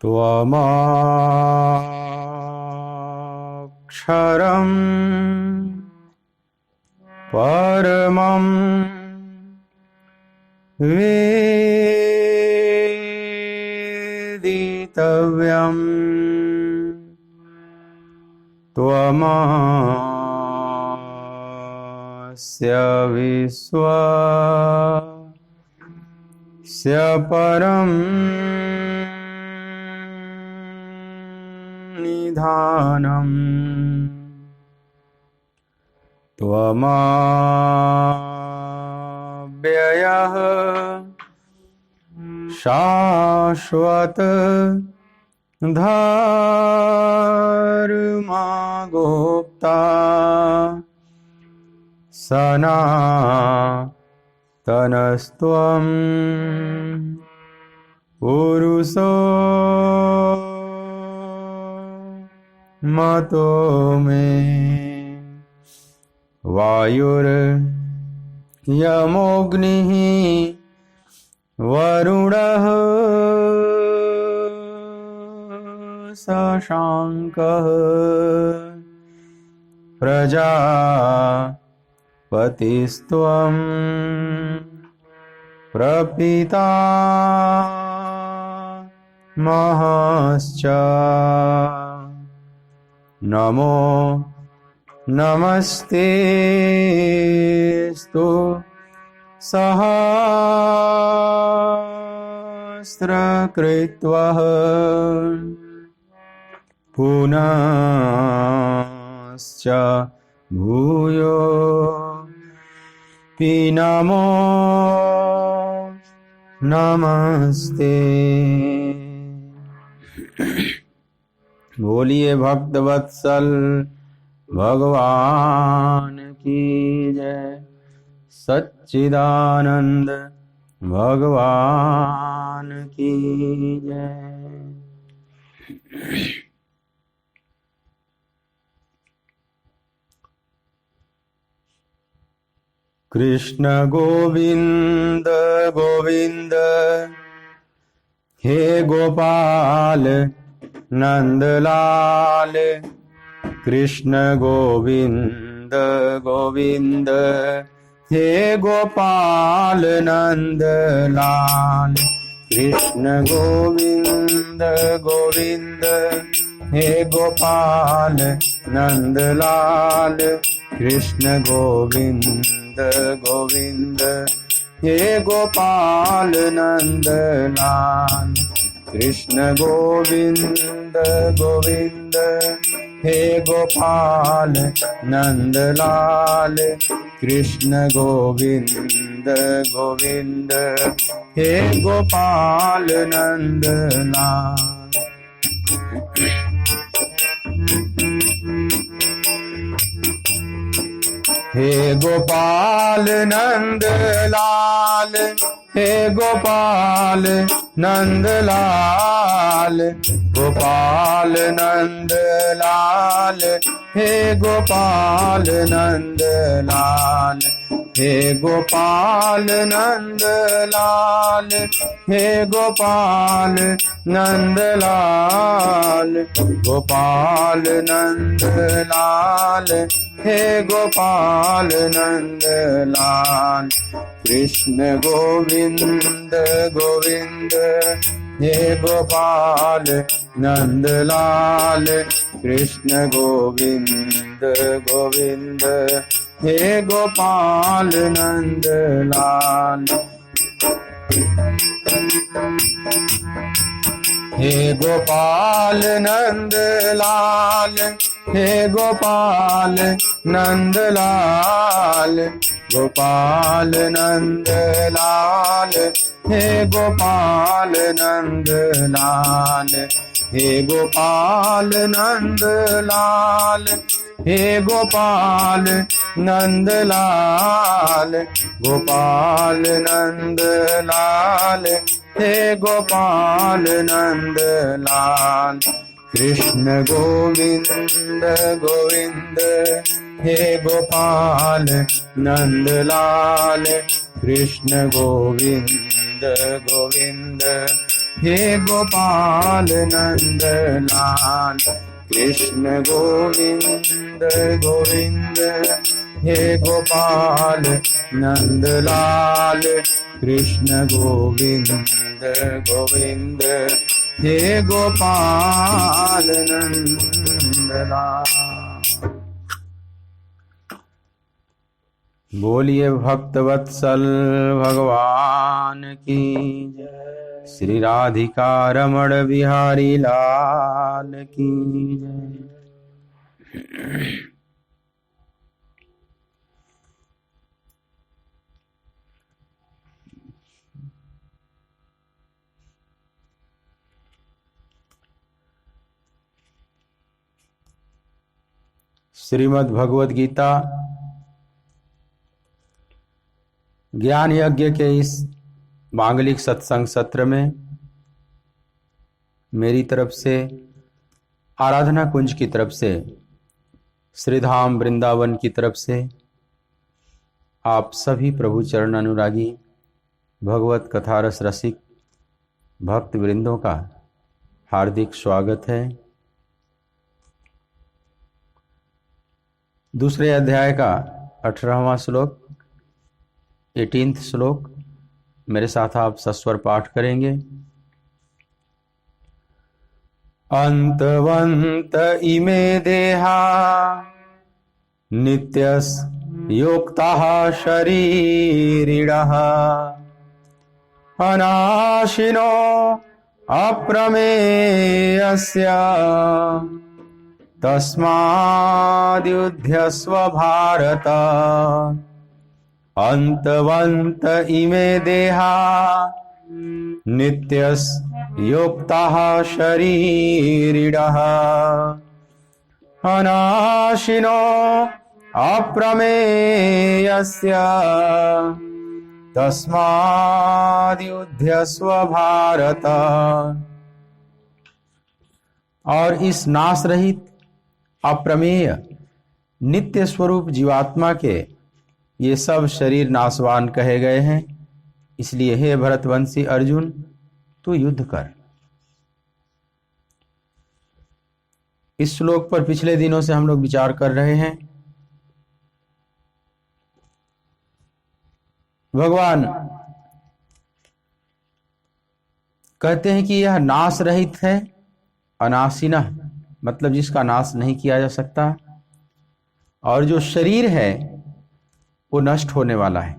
त्वमक्षरं परमं वेदितव्यं त्वमस्य विश्वस्य परं निधानम् त्वमव्ययः शाश्वत धर्मगुप्ता सनातनस्त्वं पुरुषो मतो मे वायुर्यमोऽग्निः वरुणः शशाङ्कः प्रजापतिस्त्वं प्रपितामहश्च नमो नमस्तेस्तु सहस्रकृत्वः पुनश्च भूयोऽपि नमो नमस्ते। बोलिए भक्तवत्सल भगवान की जय, सच्चिदानंद भगवान की जय। कृष्ण गोविंद गोविंद हे गोपाल नंदलाल, कृष्ण गोविंद गोविंद हे गोपाल नंदलाल, कृष्ण गोविंद गोविंद हे गोपाल नंदलाल, कृष्ण गोविंद गोविंद हे गोपाल नंदलाल, कृष्ण गोविंद गोविंद हे गोपाल नंदलाल, कृष्ण गोविंद गोविंद हे गोपाल नंदलाल। हे गोपाल नंदलाल, हे गोपाल नंदलाल, गोपाल नंदलाल, हे गोपाल नंदलाल, हे गोपाल नंदलाल, हे गोपाल नंदलाल, गोपाल नंदलाल, हे गोपाल नंदलाल, कृष्ण गोविंद गोविंद हे गोपाल नंदलाल, कृष्ण गोविंद गोविंद हे गोपाल नंदलाल। हे गोपाल नंदलाल, हे गोपाल नंदलाल, गोपाल नंदलाल, हे गोपाल नंदलाल, हे गोपाल नंदलाल, हे गोपाल नंदलाल, गोपाल नंदलाल, हे गोपाल नंदलाल, कृष्ण गोविंद गोविंद हे गोपाल नंदलाल, कृष्ण गोविंद गोविंद हे गोपाल नंद लाल कृष्ण गोविंद गोविंद हे गोपाल नंद लाल कृष्ण गोविंद गोविंद हे गोपाल नंद लाल। बोलिए भक्तवत्सल भगवान की जय। श्री राधिका रमण बिहारी लाल की जय। श्रीमद् भगवद गीता ज्ञान यज्ञ के इस मांगलिक सत्संग सत्र में मेरी तरफ से, आराधना कुंज की तरफ से, श्रीधाम वृंदावन की तरफ से आप सभी प्रभु चरण अनुरागी भगवत कथा रस रसिक भक्त वृंदों का हार्दिक स्वागत है। दूसरे अध्याय का 18वां श्लोक, 18th श्लोक मेरे साथ आप सस्वर पाठ करेंगे। अंतवंत इमे देहा नित्यस योक्ताः शरीरिणः अनाशिनो अप्रमेयस्य तस्माद्युध्यस्व भारत। अंतवंत इमे देहा नित्यस योक्ताः शरीरिणः अनाशिनो अप्रमेयस्य तस्माद्युध्यस्व भारत। और इस नाश रहित अप्रमेय नित्य स्वरूप जीवात्मा के ये सब शरीर नाशवान कहे गए हैं। इसलिए हे भरतवंशी अर्जुन, तू युद्ध कर। इस श्लोक पर पिछले दिनों से हम लोग विचार कर रहे हैं। भगवान कहते हैं कि यह नाश रहित है, अनाशिना मतलब जिसका नाश नहीं किया जा सकता, और जो शरीर है वो नष्ट होने वाला है।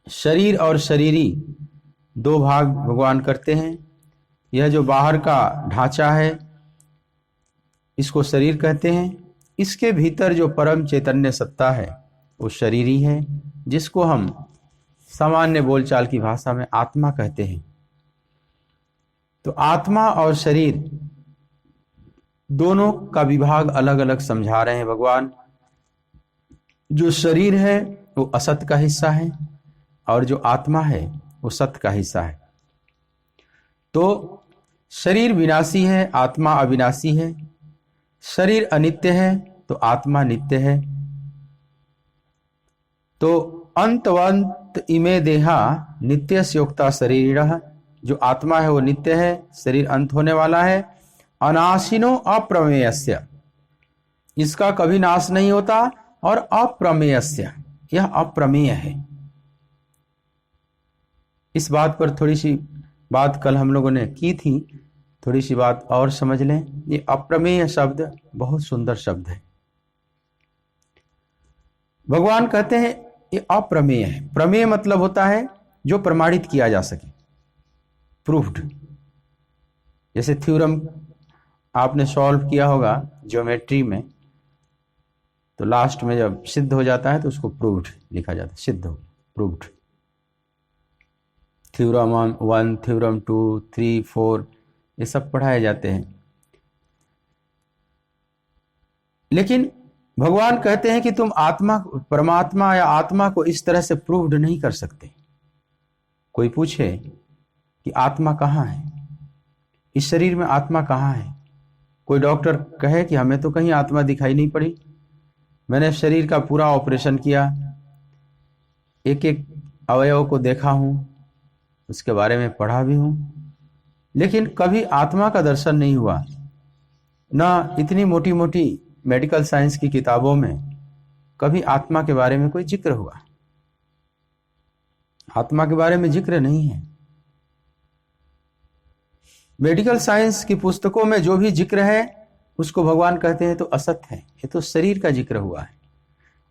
शरीर और शरीरी दो भाग भगवान करते हैं। यह जो बाहर का ढांचा है इसको शरीर कहते हैं। इसके भीतर जो परम चैतन्य सत्ता है वो शरीरी है, जिसको हम सामान्य बोलचाल की भाषा में आत्मा कहते हैं। तो आत्मा और शरीर दोनों का विभाग अलग अलग समझा रहे हैं भगवान। जो शरीर है वो असत का हिस्सा है और जो आत्मा है वो सत का हिस्सा है। तो शरीर विनाशी है, आत्मा अविनाशी है। शरीर अनित्य है तो आत्मा नित्य है। तो अंतवंत इमे देहा नित्यस्य योक्ता शरीरः, जो आत्मा है वो नित्य है, शरीर अंत होने वाला है। अनाशिनो अप्रमेयस्य, इसका कभी नाश नहीं होता। और अप्रमेयस्य, यह अप्रमेय है। इस बात पर थोड़ी सी बात कल हम लोगों ने की थी, थोड़ी सी बात और समझ लें। ये अप्रमेय शब्द बहुत सुंदर शब्द है। भगवान कहते हैं ये अप्रमेय है। प्रमेय मतलब होता है जो प्रमाणित किया जा सके, प्रूफ्ड। जैसे थ्योरम आपने सॉल्व किया होगा ज्योमेट्री में, तो लास्ट में जब सिद्ध हो जाता है तो उसको प्रूव्ड लिखा जाता है, सिद्ध हो, प्रूव्ड। थ्योरम 1, थ्योरम 2, 3, 4 ये सब पढ़ाए जाते हैं। लेकिन भगवान कहते हैं कि तुम आत्मा, परमात्मा या आत्मा को इस तरह से प्रूव्ड नहीं कर सकते। कोई पूछे कि आत्मा कहाँ है, इस शरीर में आत्मा कहाँ है, कोई डॉक्टर कहे कि हमें तो कहीं आत्मा दिखाई नहीं पड़ी। मैंने शरीर का पूरा ऑपरेशन किया, एक एक अवयव को देखा हूँ, उसके बारे में पढ़ा भी हूँ, लेकिन कभी आत्मा का दर्शन नहीं हुआ। ना इतनी मोटी मोटी मेडिकल साइंस की किताबों में कभी आत्मा के बारे में कोई जिक्र हुआ। आत्मा के बारे में जिक्र नहीं है। मेडिकल साइंस की पुस्तकों में जो भी जिक्र है उसको भगवान कहते हैं तो असत है, ये तो शरीर का जिक्र हुआ है।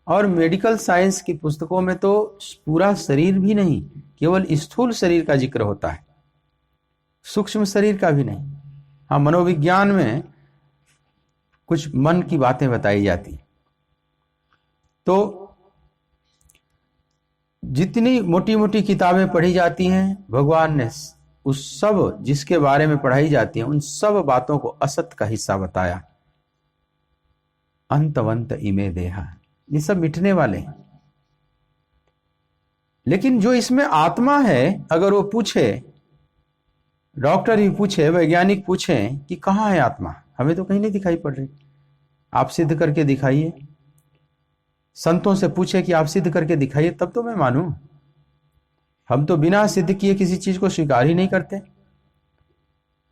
और मेडिकल साइंस की पुस्तकों में तो पूरा शरीर भी नहीं, केवल स्थूल शरीर का जिक्र होता है, सूक्ष्म शरीर का भी नहीं। हाँ, मनोविज्ञान में कुछ मन की बातें बताई जाती। तो जितनी मोटी मोटी किताबें पढ़ी जाती हैं, भगवान ने उस सब जिसके बारे में पढ़ाई जाती है उन सब बातों को असत का हिस्सा बताया। अंतवंत इमे देहा, ये सब मिटने वाले हैं। लेकिन जो इसमें आत्मा है, अगर वो पूछे, डॉक्टर ही पूछे, वैज्ञानिक पूछे कि कहाँ है आत्मा, हमें तो कहीं नहीं दिखाई पड़ रही, आप सिद्ध करके दिखाइए। संतों से पूछे कि आप सिद्ध करके दिखाइए, तब तो मैं मानूं। हम तो बिना सिद्ध किए किसी चीज को स्वीकार ही नहीं करते।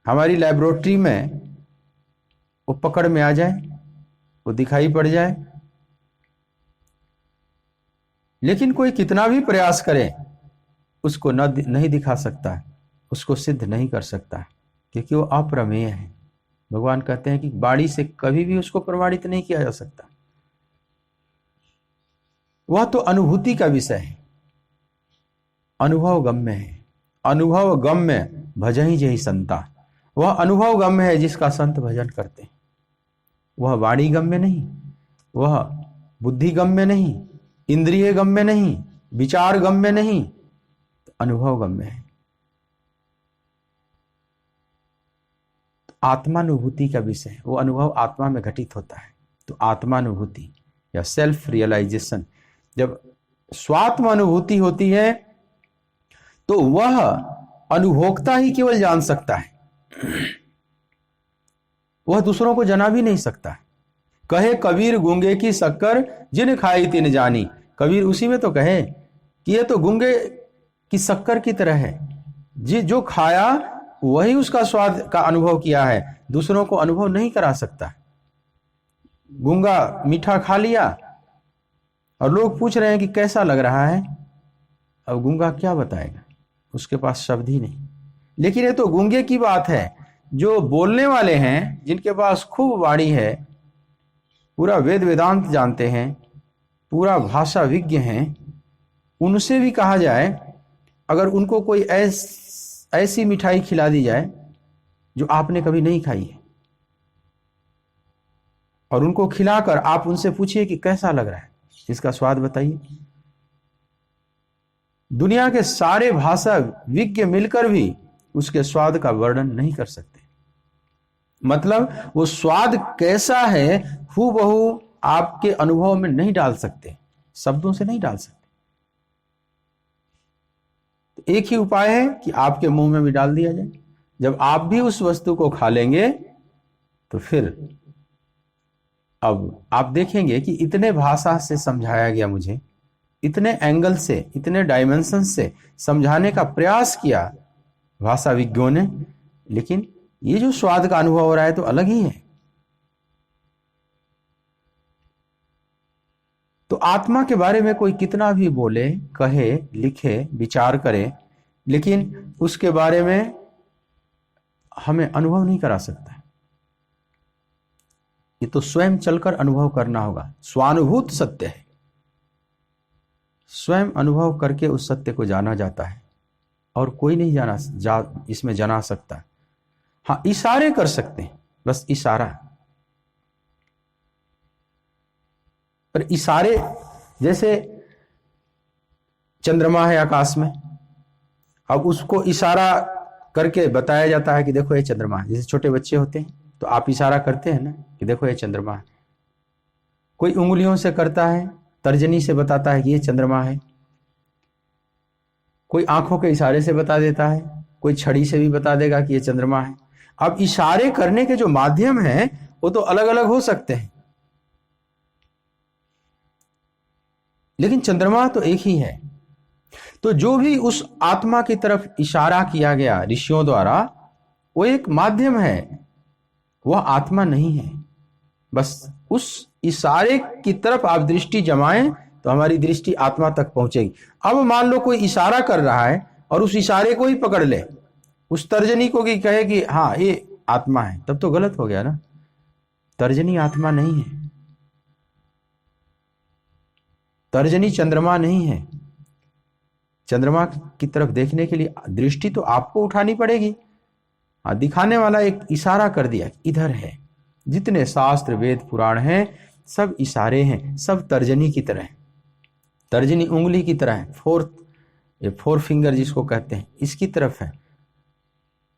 हमारी लैबोरेटरी में वो पकड़ में आ जाए, वो दिखाई पड़ जाए, लेकिन कोई कितना भी प्रयास करे उसको नहीं दिखा सकता, उसको सिद्ध नहीं कर सकता, क्योंकि वो अप्रमेय है। भगवान कहते हैं कि वाणी से कभी भी उसको प्रमाणित नहीं किया जा सकता। वह तो अनुभूति का विषय है, अनुभव गम्य है। अनुभव गम्य भजहि जेहि संता, वह अनुभव गम्य है जिसका संत भजन करते हैं। वह वाणी गम्य नहीं, वह बुद्धि गम्य नहीं, इंद्रिय गम्य नहीं, विचार गम्य नहीं, तो अनुभव गम्य है। आत्मानुभूति का विषय है, वो अनुभव आत्मा में घटित होता है। तो आत्मानुभूति या सेल्फ रियलाइजेशन, जब स्वात्म अनुभूति होती है तो वह अनुभोक्ता ही केवल जान सकता है, वह दूसरों को जना भी नहीं सकता। कहे कबीर गूंगे की शक्कर जिन खाई तिन जानी, कबीर उसी में तो कहे कि यह तो गूंगे की शक्कर की तरह है, जो खाया वही उसका स्वाद का अनुभव किया है, दूसरों को अनुभव नहीं करा सकता। गूंगा मीठा खा लिया और लोग पूछ रहे हैं कि कैसा लग रहा है, अब गूंगा क्या बताएगा, उसके पास शब्द ही नहीं। लेकिन ये तो गूंगे की बात है, जो बोलने वाले हैं, जिनके पास खूब वाणी है, पूरा वेद वेदांत जानते हैं, पूरा भाषा विज्ञ हैं, उनसे भी कहा जाए, अगर उनको कोई ऐसी मिठाई खिला दी जाए जो आपने कभी नहीं खाई है, और उनको खिलाकर आप उनसे पूछिए कि कैसा लग रहा है, इसका स्वाद बताइए, दुनिया के सारे भाषा विज्ञ मिलकर भी उसके स्वाद का वर्णन नहीं कर सकते। मतलब वो स्वाद कैसा है हूबहू आपके अनुभव में नहीं डाल सकते, शब्दों से नहीं डाल सकते। तो एक ही उपाय है कि आपके मुंह में भी डाल दिया जाए। जब आप भी उस वस्तु को खा लेंगे तो फिर अब आप देखेंगे कि इतने भाषा से समझाया गया, मुझे इतने एंगल से, इतने डायमेंशन से समझाने का प्रयास किया भाषा विज्ञों ने, लेकिन ये जो स्वाद का अनुभव हो रहा है तो अलग ही है। तो आत्मा के बारे में कोई कितना भी बोले, कहे, लिखे, विचार करे, लेकिन उसके बारे में हमें अनुभव नहीं करा सकता। ये तो स्वयं चलकर अनुभव करना होगा। स्वानुभूत सत्य है, स्वयं अनुभव करके उस सत्य को जाना जाता है, और कोई नहीं इसमें जना सकता। हाँ, इशारे कर सकते हैं, बस इशारा। पर इशारे, जैसे चंद्रमा है आकाश में, अब उसको इशारा करके बताया जाता है कि देखो ये चंद्रमा है। जैसे छोटे बच्चे होते हैं तो आप इशारा करते हैं ना कि देखो ये चंद्रमा है। कोई उंगलियों से करता है, तर्जनी से बताता है कि ये चंद्रमा है। कोई आंखों के इशारे से बता देता है, कोई छड़ी से भी बता देगा कि ये चंद्रमा है। अब इशारे करने के जो माध्यम हैं वो तो अलग अलग हो सकते हैं, लेकिन चंद्रमा तो एक ही है। तो जो भी उस आत्मा की तरफ इशारा किया गया ऋषियों द्वारा, वो एक माध्यम है, वह आत्मा नहीं है। बस उस इशारे की तरफ आप दृष्टि जमाएं तो हमारी दृष्टि आत्मा तक पहुंचेगी। अब मान लो कोई इशारा कर रहा है और उस इशारे को ही पकड़ ले, उस तर्जनी को कि कहे कि हाँ ये आत्मा है, तब तो गलत हो गया ना। तर्जनी आत्मा नहीं है, तर्जनी चंद्रमा नहीं है। चंद्रमा की तरफ देखने के लिए दृष्टि तो आपको उठानी पड़ेगी। हाँ, दिखाने वाला एक इशारा कर दिया, इधर है। जितने शास्त्र वेद पुराण हैं सब इशारे हैं, सब तर्जनी की तरह है। तर्जनी उंगली की तरह है, फोर फिंगर जिसको कहते हैं, इसकी तरफ है।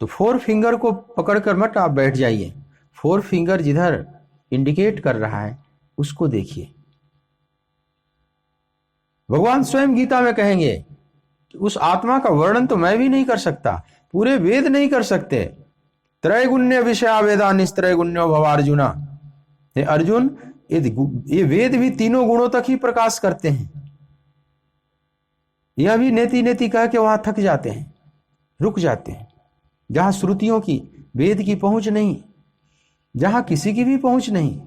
तो फोर फिंगर को पकड़कर मत आप बैठ जाइए, फोर फिंगर जिधर इंडिकेट कर रहा है उसको देखिए। भगवान स्वयं गीता में कहेंगे कि उस आत्मा का वर्णन तो मैं भी नहीं कर सकता, पूरे वेद नहीं कर सकते। त्रैगुण्य विषया वेदा निस्त्रैगुण्यो भवार्जुना। हे अर्जुन, ये वेद भी तीनों गुणों तक ही प्रकाश करते हैं। यह भी नेति नेति कह के वहां थक जाते हैं, रुक जाते हैं। जहां श्रुतियों की, वेद की पहुंच नहीं, जहां किसी की भी पहुंच नहीं।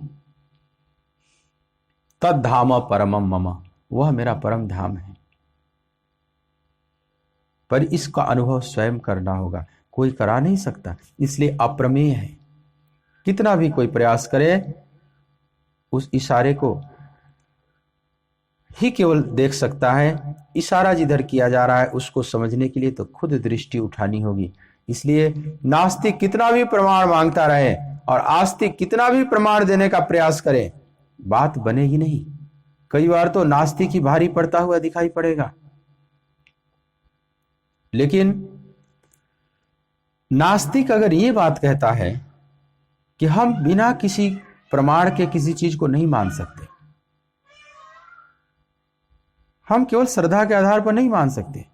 तद धाम परमम मम, वह मेरा परम धाम है। पर इसका अनुभव स्वयं करना होगा, कोई करा नहीं सकता, इसलिए अप्रमेय है। कितना भी कोई प्रयास करे, उस इशारे को ही केवल देख सकता है। इशारा जिधर किया जा रहा है उसको समझने के लिए तो खुद दृष्टि उठानी होगी। इसलिए नास्तिक कितना भी प्रमाण मांगता रहे और आस्तिक कितना भी प्रमाण देने का प्रयास करे, बात बनेगी नहीं। कई बार तो नास्तिक ही भारी पड़ता हुआ दिखाई पड़ेगा। लेकिन नास्तिक अगर ये बात कहता है कि हम बिना किसी प्रमाण के किसी चीज को नहीं मान सकते, हम केवल श्रद्धा के आधार पर नहीं मान सकते,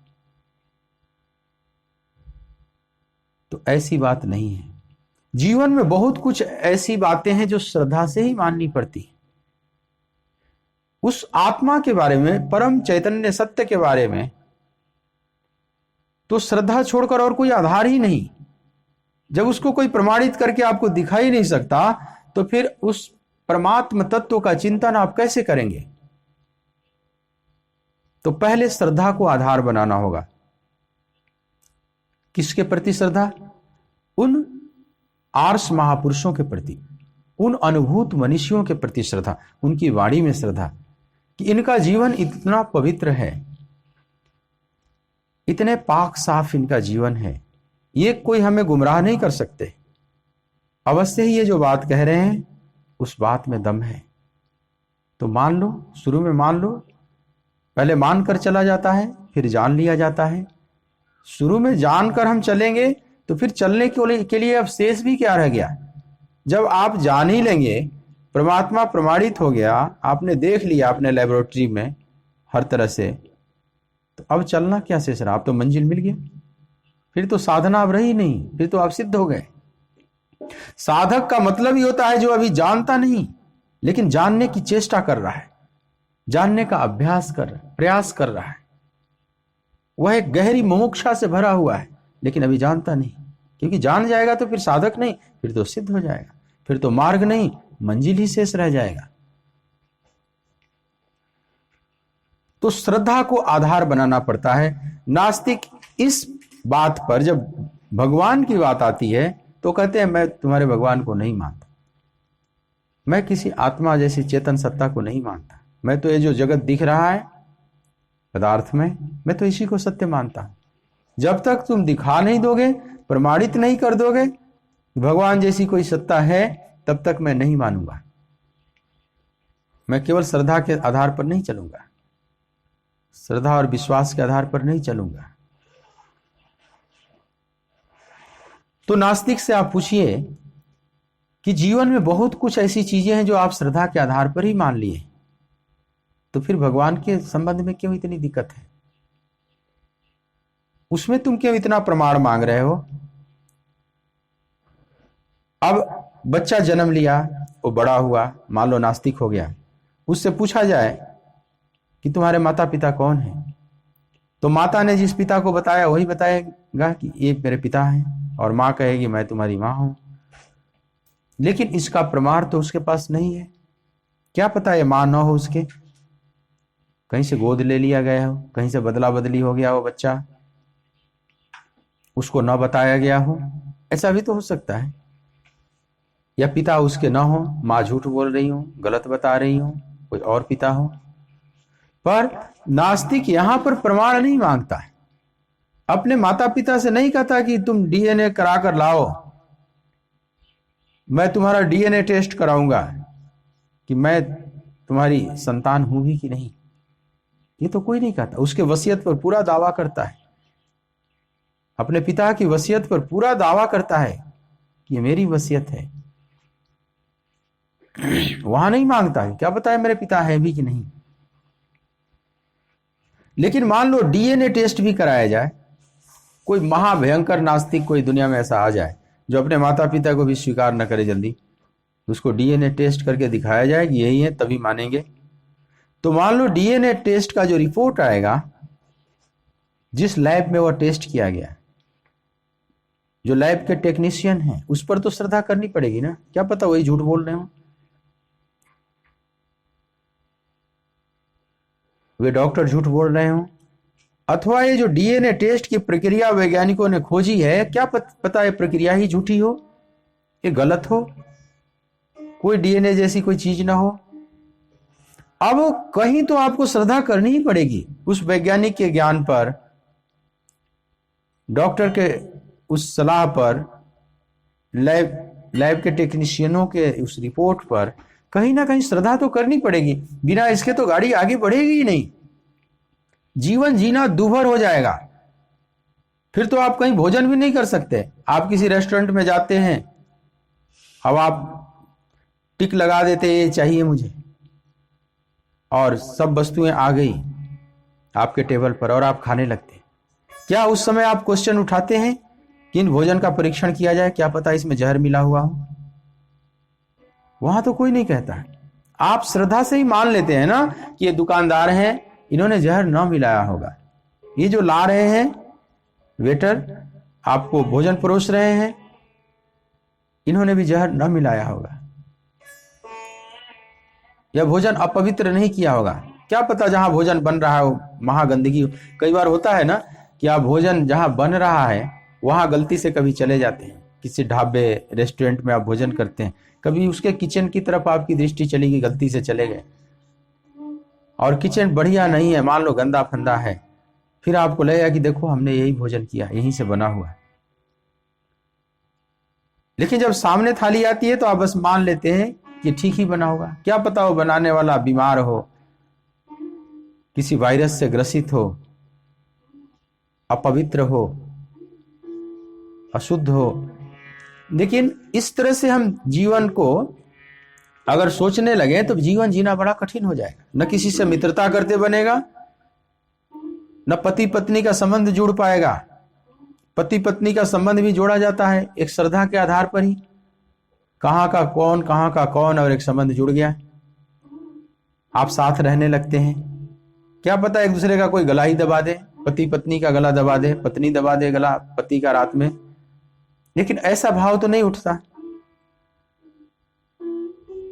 तो ऐसी बात नहीं है। जीवन में बहुत कुछ ऐसी बातें हैं जो श्रद्धा से ही माननी पड़ती है। उस आत्मा के बारे में, परम चैतन्य सत्य के बारे में तो श्रद्धा छोड़कर और कोई आधार ही नहीं। जब उसको कोई प्रमाणित करके आपको दिखाई नहीं सकता तो फिर उस परमात्म तत्व का चिंतन आप कैसे करेंगे? तो पहले श्रद्धा को आधार बनाना होगा। किसके प्रति श्रद्धा? उन आर्ष महापुरुषों के प्रति, उन अनुभूत मनुष्यों के प्रति श्रद्धा, उनकी वाणी में श्रद्धा कि इनका जीवन इतना पवित्र है, इतने पाक साफ इनका जीवन है, ये कोई हमें गुमराह नहीं कर सकते। अवश्य ही ये जो बात कह रहे हैं उस बात में दम है। तो मान लो, शुरू में मान लो, पहले मानकर चला जाता है फिर जान लिया जाता है। शुरू में जानकर हम चलेंगे तो फिर चलने के लिए अब शेष भी क्या रह गया? जब आप जान ही लेंगे, परमात्मा प्रमाणित हो गया, आपने देख लिया अपने लेबोरेटरी में हर तरह से, तो अब चलना क्या शेष रहा? अब तो मंजिल मिल गया, फिर तो साधना अब रही नहीं, फिर तो आप सिद्ध हो गए। साधक का मतलब ही होता है जो अभी जानता नहीं लेकिन जानने की चेष्टा कर रहा है, जानने का अभ्यास कर रहा है, प्रयास कर रहा है। वह एक गहरी मुमुक्षा से भरा हुआ है लेकिन अभी जानता नहीं, क्योंकि जान जाएगा तो फिर साधक नहीं, फिर तो सिद्ध हो जाएगा, फिर तो मार्ग नहीं, मंजिल ही शेष रह जाएगा। तो श्रद्धा को आधार बनाना पड़ता है। नास्तिक इस बात पर जब भगवान की बात आती है तो कहते हैं मैं तुम्हारे भगवान को नहीं मानता, मैं किसी आत्मा जैसी चेतन सत्ता को नहीं मानता, मैं तो ये जो जगत दिख रहा है पदार्थ में, मैं तो इसी को सत्य मानता हूं। जब तक तुम दिखा नहीं दोगे, प्रमाणित नहीं कर दोगे भगवान जैसी कोई सत्ता है, तब तक मैं नहीं मानूंगा। मैं केवल श्रद्धा के आधार पर नहीं चलूंगा, श्रद्धा और विश्वास के आधार पर नहीं चलूंगा। तो नास्तिक से आप पूछिए कि जीवन में बहुत कुछ ऐसी चीजें हैं जो आप श्रद्धा के आधार पर ही मान लिए, तो फिर भगवान के संबंध में क्यों इतनी दिक्कत है? उसमें तुम क्यों इतना प्रमाण मांग रहे हो? अब बच्चा जन्म लिया, वो बड़ा हुआ, मान लो नास्तिक हो गया, उससे पूछा जाए कि तुम्हारे माता पिता कौन हैं, तो माता ने जिस पिता को बताया वही बताएगा कि ये मेरे पिता हैं। और माँ कहेगी मैं तुम्हारी माँ हूं, लेकिन इसका प्रमाण तो उसके पास नहीं है। क्या पता ये माँ न हो उसके, कहीं से गोद ले लिया गया हो, कहीं से बदला बदली हो गया हो बच्चा, उसको न बताया गया हो, ऐसा भी तो हो सकता है। या पिता उसके न हो, माँ झूठ बोल रही हो, गलत बता रही हो, कोई और पिता हो। पर नास्तिक यहां पर प्रमाण नहीं मांगता है, अपने माता पिता से नहीं कहता कि तुम डीएनए करा कर लाओ, मैं तुम्हारा डीएनए टेस्ट कराऊंगा कि मैं तुम्हारी संतान हूं भी कि नहीं। ये तो कोई नहीं कहता। उसके वसीयत पर पूरा दावा करता है, अपने पिता की वसीयत पर पूरा दावा करता है कि ये मेरी वसीयत है। वहां नहीं मांगता है, क्या पता है मेरे पिता है भी कि नहीं। लेकिन मान लो डीएनए टेस्ट भी कराया जाए, कोई महाभयंकर नास्तिक कोई दुनिया में ऐसा आ जाए जो अपने माता पिता को भी स्वीकार न करे जल्दी, उसको डीएनए टेस्ट करके दिखाया जाए कि यही है तभी मानेंगे। तो मान लो डीएनए टेस्ट का जो रिपोर्ट आएगा, जिस लैब में वो टेस्ट किया गया, जो लैब के टेक्नीशियन हैं, उस पर तो श्रद्धा करनी पड़ेगी ना। क्या पता वही झूठ बोल रहे हो, वे डॉक्टर झूठ बोल रहे हो, अथवा ये जो डीएनए टेस्ट की प्रक्रिया वैज्ञानिकों ने खोजी है, क्या पता है प्रक्रिया ही झूठी हो, ये गलत हो, कोई डीएनए जैसी कोई चीज ना हो। अब कहीं तो आपको श्रद्धा करनी ही पड़ेगी उस वैज्ञानिक के ज्ञान पर, डॉक्टर के उस सलाह पर, लैब के टेक्नीशियनों के उस रिपोर्ट पर कहीं ना कहीं श्रद्धा तो करनी पड़ेगी। बिना इसके तो गाड़ी आगे बढ़ेगी ही नहीं, जीवन जीना दूभर हो जाएगा। फिर तो आप कहीं भोजन भी नहीं कर सकते। आप किसी रेस्टोरेंट में जाते हैं, अब आप टिक लगा देते ये चाहिए मुझे, और सब वस्तुएं आ गई आपके टेबल पर और आप खाने लगते। क्या उस समय आप क्वेश्चन उठाते हैं कि इन भोजन का परीक्षण किया जाए, क्या पता इसमें जहर मिला हुआ हो? वहां तो कोई नहीं कहता है। आप श्रद्धा से ही मान लेते हैं ना कि ये दुकानदार हैं, इन्होंने जहर न मिलाया होगा। ये जो ला रहे हैं वेटर, आपको भोजन परोस रहे हैं, इन्होंने भी जहर न मिलाया होगा, या भोजन अपवित्र नहीं किया होगा। क्या पता जहां भोजन बन रहा हो महागंदगी। कई बार होता है ना कि आप भोजन जहां बन रहा है वहां गलती से कभी चले जाते हैं, किसी ढाबे रेस्टोरेंट में आप भोजन करते हैं, कभी उसके किचन की तरफ आपकी दृष्टि चली गई, गलती से चले गए, और किचन बढ़िया नहीं है, मान लो गंदा फंदा है, फिर आपको लगेगा कि देखो हमने यही भोजन किया, यहीं से बना हुआ है। लेकिन जब सामने थाली आती है तो आप बस मान लेते हैं कि ठीक ही बना होगा। क्या पता वो बनाने वाला बीमार हो, किसी वायरस से ग्रसित हो, अपवित्र हो, अशुद्ध हो। लेकिन इस तरह से हम जीवन को अगर सोचने लगे तो जीवन जीना बड़ा कठिन हो जाएगा। न किसी से मित्रता करते बनेगा, न पति पत्नी का संबंध जुड़ पाएगा। पति पत्नी का संबंध भी जोड़ा जाता है एक श्रद्धा के आधार पर ही, कहाँ का कौन और एक संबंध जुड़ गया, आप साथ रहने लगते हैं। क्या पता एक दूसरे का कोई गला ही दबा दे, पति पत्नी का गला दबा दे, पत्नी दबा दे गला पति का रात में, लेकिन ऐसा भाव तो नहीं उठता।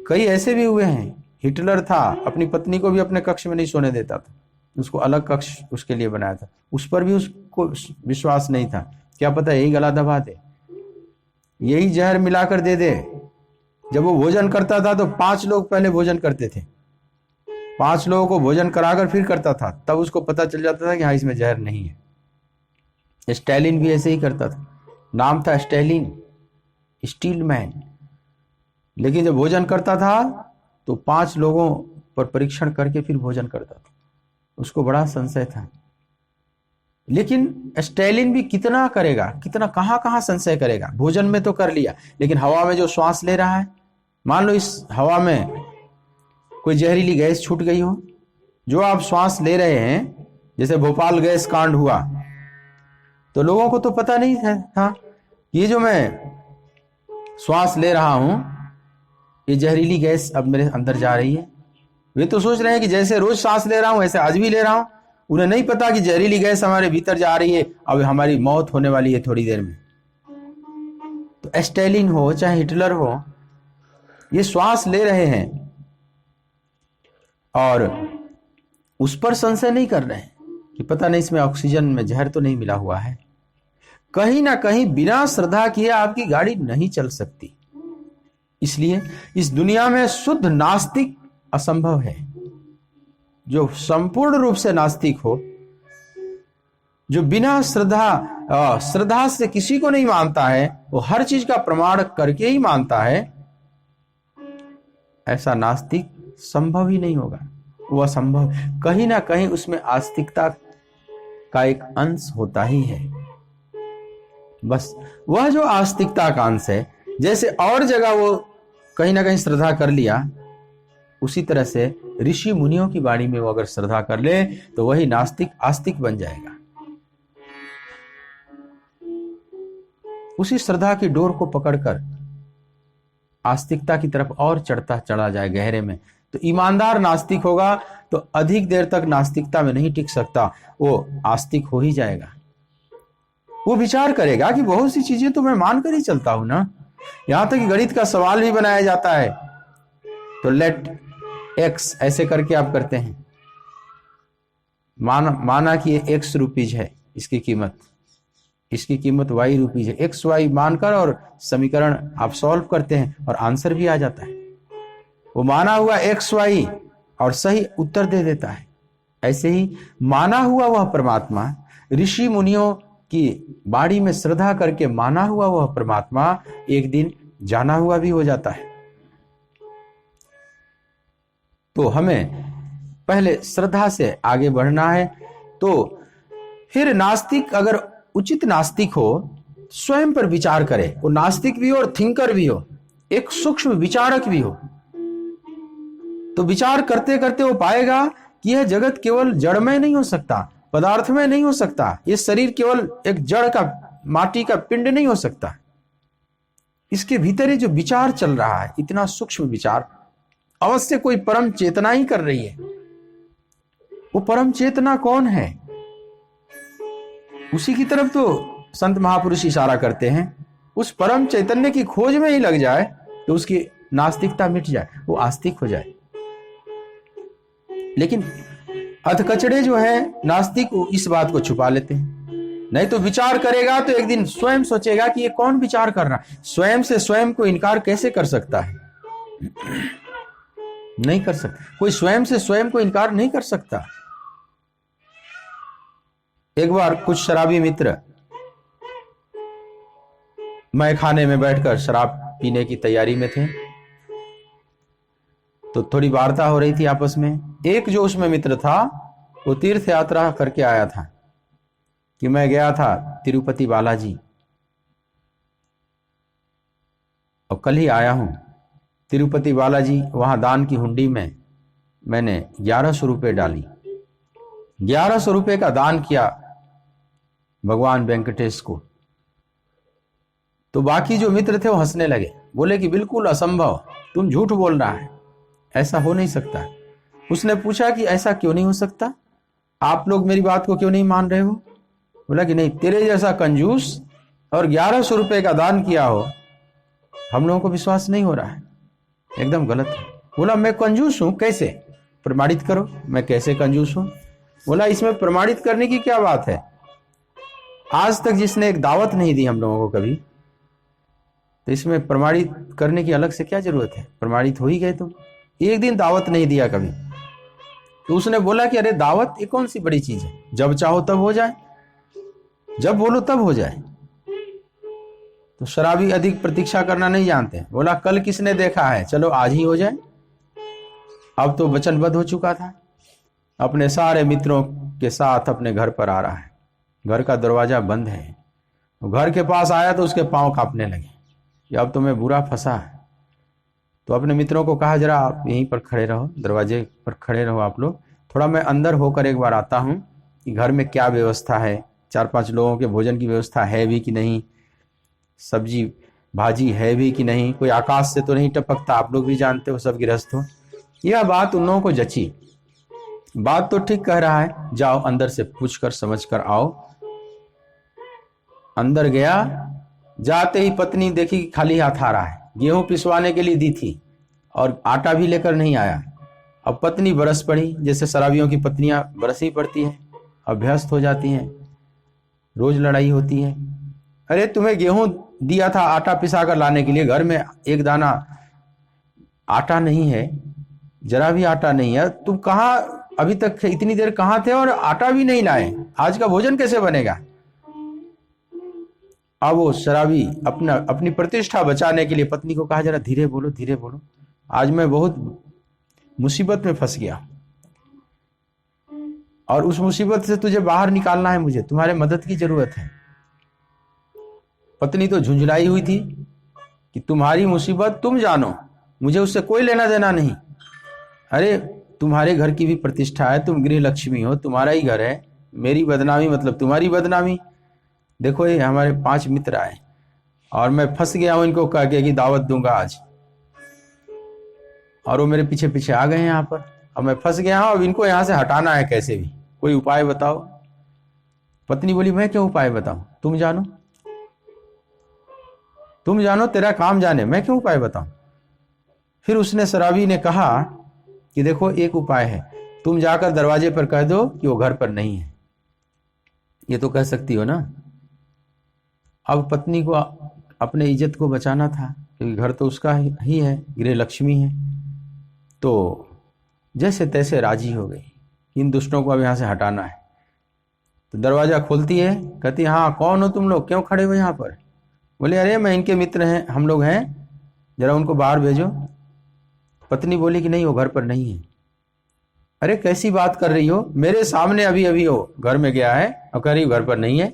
कई ऐसे भी हुए हैं। हिटलर था, अपनी पत्नी को भी अपने कक्ष में नहीं सोने देता था, उसको अलग कक्ष उसके लिए बनाया था, उस पर भी उसको विश्वास नहीं था। क्या पता यही गला दबा दे, यही जहर मिलाकर दे दे। जब वो भोजन करता था तो 5 लोग पहले भोजन करते थे, 5 लोगों को भोजन कराकर फिर करता था, तब उसको पता चल जाता था कि हाँ इसमें जहर नहीं है। स्टालिन भी ऐसे ही करता था, नाम था स्टालिन, स्टील मैन। लेकिन जब भोजन करता था तो 5 लोगों पर परीक्षण करके फिर भोजन करता था, उसको बड़ा संशय था। लेकिन स्टालिन भी कितना करेगा, कितना कहां संशय करेगा। भोजन में तो कर लिया, लेकिन हवा में जो श्वास ले रहा है, मान लो इस हवा में कोई जहरीली गैस छूट गई हो, जो आप श्वास ले रहे हैं, जैसे भोपाल गैस कांड हुआ तो लोगों को तो पता नहीं था ये जो मैं श्वास ले रहा हूं ये जहरीली गैस अब मेरे अंदर जा रही है। वे तो सोच रहे हैं कि जैसे रोज सांस ले रहा हूं ऐसे आज भी ले रहा हूं। उन्हें नहीं पता कि जहरीली गैस हमारे भीतर जा रही है, अब हमारी मौत होने वाली है थोड़ी देर में। तो स्टैलिन हो चाहे हिटलर हो, ये श्वास ले रहे हैं और उस पर संशय नहीं कर रहे हैं कि पता नहीं इसमें ऑक्सीजन में जहर तो नहीं मिला हुआ है। कहीं ना कहीं बिना श्रद्धा किए आपकी गाड़ी नहीं चल सकती। इसलिए इस दुनिया में शुद्ध नास्तिक असंभव है। जो संपूर्ण रूप से नास्तिक हो, जो बिना श्रद्धा से किसी को नहीं मानता है, वो हर चीज का प्रमाण करके ही मानता है, ऐसा नास्तिक संभव ही नहीं होगा। वो असंभव, कहीं ना कहीं उसमें आस्तिकता का एक अंश होता ही है। बस वह जो आस्तिकता का अंश है, जैसे और जगह वो कहीं ना कहीं श्रद्धा कर लिया, उसी तरह से ऋषि मुनियों की वाणी में वो अगर श्रद्धा कर ले तो वही नास्तिक आस्तिक बन जाएगा। उसी श्रद्धा की डोर को पकड़कर आस्तिकता की तरफ और चढ़ा जाए गहरे में, तो ईमानदार नास्तिक होगा तो अधिक देर तक नास्तिकता में नहीं टिक सकता, वो आस्तिक हो ही जाएगा। वो विचार करेगा कि बहुत सी चीजें तो मैं मानकर ही चलता हूं ना। यहां तक कि गणित का सवाल भी बनाया जाता है तो लेट एक्स ऐसे करके आप करते हैं, माना कि ये एक्स रुपीज है, इसकी कीमत वाई रुपीज है, एक्स वाई मानकर और समीकरण आप सॉल्व करते हैं और आंसर भी आ जाता है। वो माना हुआ एक्स वाई और सही उत्तर दे देता है। ऐसे ही माना हुआ वह परमात्मा, ऋषि मुनियों की बाड़ी में श्रद्धा करके माना हुआ वह परमात्मा एक दिन जाना हुआ भी हो जाता है। तो हमें पहले श्रद्धा से आगे बढ़ना है। तो फिर नास्तिक अगर उचित नास्तिक हो, स्वयं पर विचार करे, वो नास्तिक भी हो और थिंकर भी हो, एक सूक्ष्म विचारक भी हो, तो विचार करते करते वो पाएगा कि यह जगत केवल जड़ में नहीं हो सकता, पदार्थ में नहीं हो सकता, ये शरीर केवल एक जड़ का माटी का पिंड नहीं हो सकता। इसके भीतर ही जो विचार चल रहा है, इतना सूक्ष्म विचार, अवश्य कोई परम चेतना ही कर रही है। वो परम चेतना कौन है? उसी की तरफ तो संत महापुरुष इशारा करते हैं। उस परम चैतन्य की खोज में ही लग जाए तो उसकी नास्तिकता मिट जाए, वो आस्तिक हो जाए। लेकिन अधकचड़े जो है नास्तिक, इस बात को छुपा लेते हैं। नहीं तो विचार करेगा तो एक दिन स्वयं सोचेगा कि ये कौन विचार कर रहा है। स्वयं से स्वयं को इनकार कैसे कर सकता है? नहीं कर सकता। कोई स्वयं से स्वयं को इनकार नहीं कर सकता। एक बार कुछ शराबी मित्र मैं खाने में बैठकर शराब पीने की तैयारी में थे, तो थोड़ी वार्ता हो रही थी आपस में। एक जो उसमें मित्र था वो तीर्थ यात्रा करके आया था कि मैं गया था तिरुपति बालाजी और कल ही आया हूं। तिरुपति बालाजी, वहां दान की हुंडी में मैंने 1100 रुपये डाली, 1100 रुपये का दान किया भगवान वेंकटेश को। तो बाकी जो मित्र थे वो हंसने लगे, बोले कि बिल्कुल असंभव, तुम झूठ बोल रहा है, ऐसा हो नहीं सकता। उसने पूछा कि ऐसा क्यों नहीं हो सकता, आप लोग मेरी बात को क्यों नहीं मान रहे हो? बोला कि नहीं, तेरे जैसा कंजूस और 1100 रुपये का दान किया हो, हम लोगों को विश्वास नहीं हो रहा है, एकदम गलत है। बोला मैं कंजूस हूं, कैसे प्रमाणित करो, मैं कैसे कंजूस हूं? बोला इसमें प्रमाणित करने की क्या बात है, आज तक जिसने एक दावत नहीं दी हम लोगों को कभी, तो इसमें प्रमाणित करने की अलग से क्या जरूरत है? प्रमाणित हो ही गए तुम, एक दिन दावत नहीं दिया कभी। तो उसने बोला कि अरे दावत ये कौन सी बड़ी चीज है, जब चाहो तब हो जाए, जब बोलो तब हो जाए। तो शराबी अधिक प्रतीक्षा करना नहीं जानते। बोला कल किसने देखा है, चलो आज ही हो जाए। अब तो वचनबद्ध हो चुका था, अपने सारे मित्रों के साथ अपने घर पर आ रहा है, घर का दरवाजा बंद है। घर के पास आया तो उसके पांव कांपने लगे कि अब तो मैं बुरा फंसा है। तो अपने मित्रों को कहा जरा आप यहीं पर खड़े रहो, दरवाजे पर खड़े रहो आप लोग, थोड़ा मैं अंदर होकर एक बार आता हूँ कि घर में क्या व्यवस्था है, 4-5 लोगों के भोजन की व्यवस्था है भी कि नहीं, सब्जी भाजी है भी कि नहीं, कोई आकाश से तो नहीं टपकता, आप लोग भी जानते हो, सब गृहस्थ हो। यह बात उन लोगों को जची, बात तो ठीक कह रहा है, जाओ अंदर से पूछ कर समझ कर आओ। अंदर गया, जाते ही पत्नी देखी कि खाली हाथ आ रहा है, गेहूं पिसवाने के लिए दी थी और आटा भी लेकर नहीं आया। अब पत्नी बरस पड़ी, जैसे शराबियों की पत्नियां बरसी पड़ती हैं, अभ्यस्त हो जाती हैं, रोज लड़ाई होती है। अरे तुम्हें गेहूं दिया था आटा पिसा कर लाने के लिए, घर में एक दाना आटा नहीं है, जरा भी आटा नहीं है, तुम कहाँ अभी तक इतनी देर कहाँ थे और आटा भी नहीं लाए, आज का भोजन कैसे बनेगा। अब वो शराबी अपनी प्रतिष्ठा बचाने के लिए पत्नी को कहा, जरा धीरे बोलो धीरे बोलो, आज मैं बहुत मुसीबत में फंस गया और उस मुसीबत से तुझे बाहर निकालना है, मुझे तुम्हारे मदद की जरूरत है। पत्नी तो झुंझलाई हुई थी कि तुम्हारी मुसीबत तुम जानो, मुझे उससे कोई लेना देना नहीं। अरे तुम्हारे घर की भी प्रतिष्ठा है, तुम गृह लक्ष्मी हो, तुम्हारा ही घर है, मेरी बदनामी मतलब तुम्हारी बदनामी। देखो ये हमारे 5 मित्र आए और मैं फंस गया हूं इनको कह के कि दावत दूंगा आज, और वो मेरे पीछे पीछे आ गए यहाँ पर। अब मैं फंस गया हूं, अब इनको यहाँ से हटाना है कैसे भी, कोई उपाय बताओ। पत्नी बोली, मैं क्यों उपाय बताऊं, तुम जानो, तुम जानो, तेरा काम जाने, मैं क्यों उपाय बताऊं। फिर उसने शराबी ने कहा कि देखो एक उपाय है, तुम जाकर दरवाजे पर कह दो कि वो घर पर नहीं है। ये तो कह सकती हो ना। अब पत्नी को अपने इज्जत को बचाना था क्योंकि घर तो उसका ही है, गृह लक्ष्मी है, तो जैसे तैसे राजी हो गई। इन दुष्टों को अब यहाँ से हटाना है। तो दरवाजा खोलती है, कहती हाँ कौन हो तुम लोग, क्यों खड़े हो यहाँ पर। बोले अरे मैं इनके मित्र हैं, हम लोग हैं, जरा उनको बाहर भेजो। पत्नी बोली कि नहीं वो घर पर नहीं है। अरे कैसी बात कर रही हो, मेरे सामने अभी अभी वो घर में गया है और कह रही घर पर नहीं है।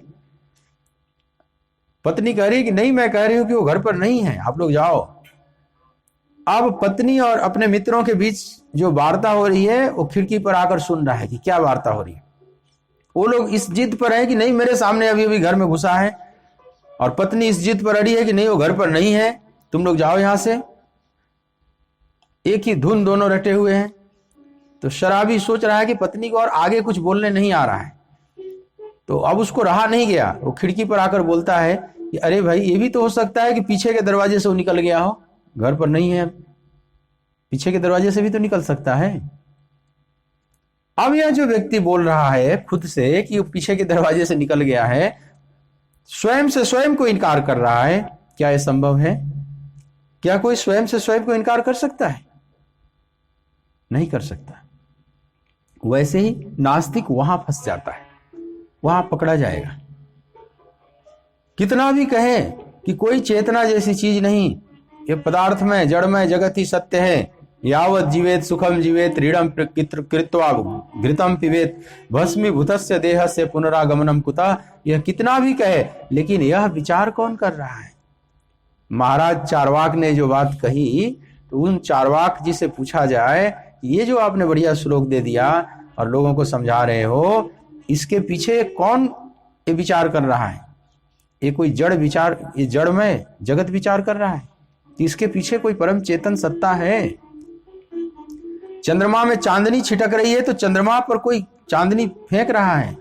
पत्नी कह रही है कि नहीं मैं कह रही हूं कि वो घर पर नहीं है, आप लोग जाओ। अब पत्नी और अपने मित्रों के बीच जो वार्ता हो रही है वो खिड़की पर आकर सुन रहा है कि क्या वार्ता हो रही है। वो लोग इस जिद पर है कि नहीं मेरे सामने अभी अभी घर में घुसा है, और पत्नी इस जिद पर अड़ी है कि नहीं वो घर पर नहीं है, तुम लोग जाओ यहां से। एक ही धुन दोनों रटे हुए हैं। तो शराबी सोच रहा है कि पत्नी को और आगे कुछ बोलने नहीं आ रहा है, तो अब उसको रहा नहीं गया, वो खिड़की पर आकर बोलता है कि अरे भाई ये भी तो हो सकता है कि पीछे के दरवाजे से वो निकल गया हो, घर पर नहीं है, पीछे के दरवाजे से भी तो निकल सकता है। अब यह जो व्यक्ति बोल रहा है खुद से कि वो पीछे के दरवाजे से निकल गया है, स्वयं से स्वयं को इनकार कर रहा है। क्या यह संभव है? क्या कोई स्वयं से स्वयं को इनकार कर सकता है? नहीं कर सकता। वैसे ही नास्तिक वहां फंस जाता है, वहां पकड़ा जाएगा। कितना भी कहे कि कोई चेतना जैसी चीज नहीं, ये पदार्थ में जड़ में जगत ही सत्य है, यावत जीवेत सुखम जीवेत ऋणम कृत्वा घृतम पिबेत भस्मीभूतस्य देहस्य पुनरागमनम कुतः। यह कितना भी कहे, लेकिन यह विचार कौन कर रहा है? महाराज चारवाक ने जो बात कही, तो उन चारवाक जी से पूछा जाए, ये जो आपने बढ़िया श्लोक दे दिया और लोगों को समझा रहे हो, इसके पीछे कौन ये विचार कर रहा है? ये कोई जड़ विचार, ये जड़ में जगत विचार कर रहा है, इसके पीछे कोई परम चेतन सत्ता है। चंद्रमा में चांदनी छिटक रही है तो चंद्रमा पर कोई चांदनी फेंक रहा है,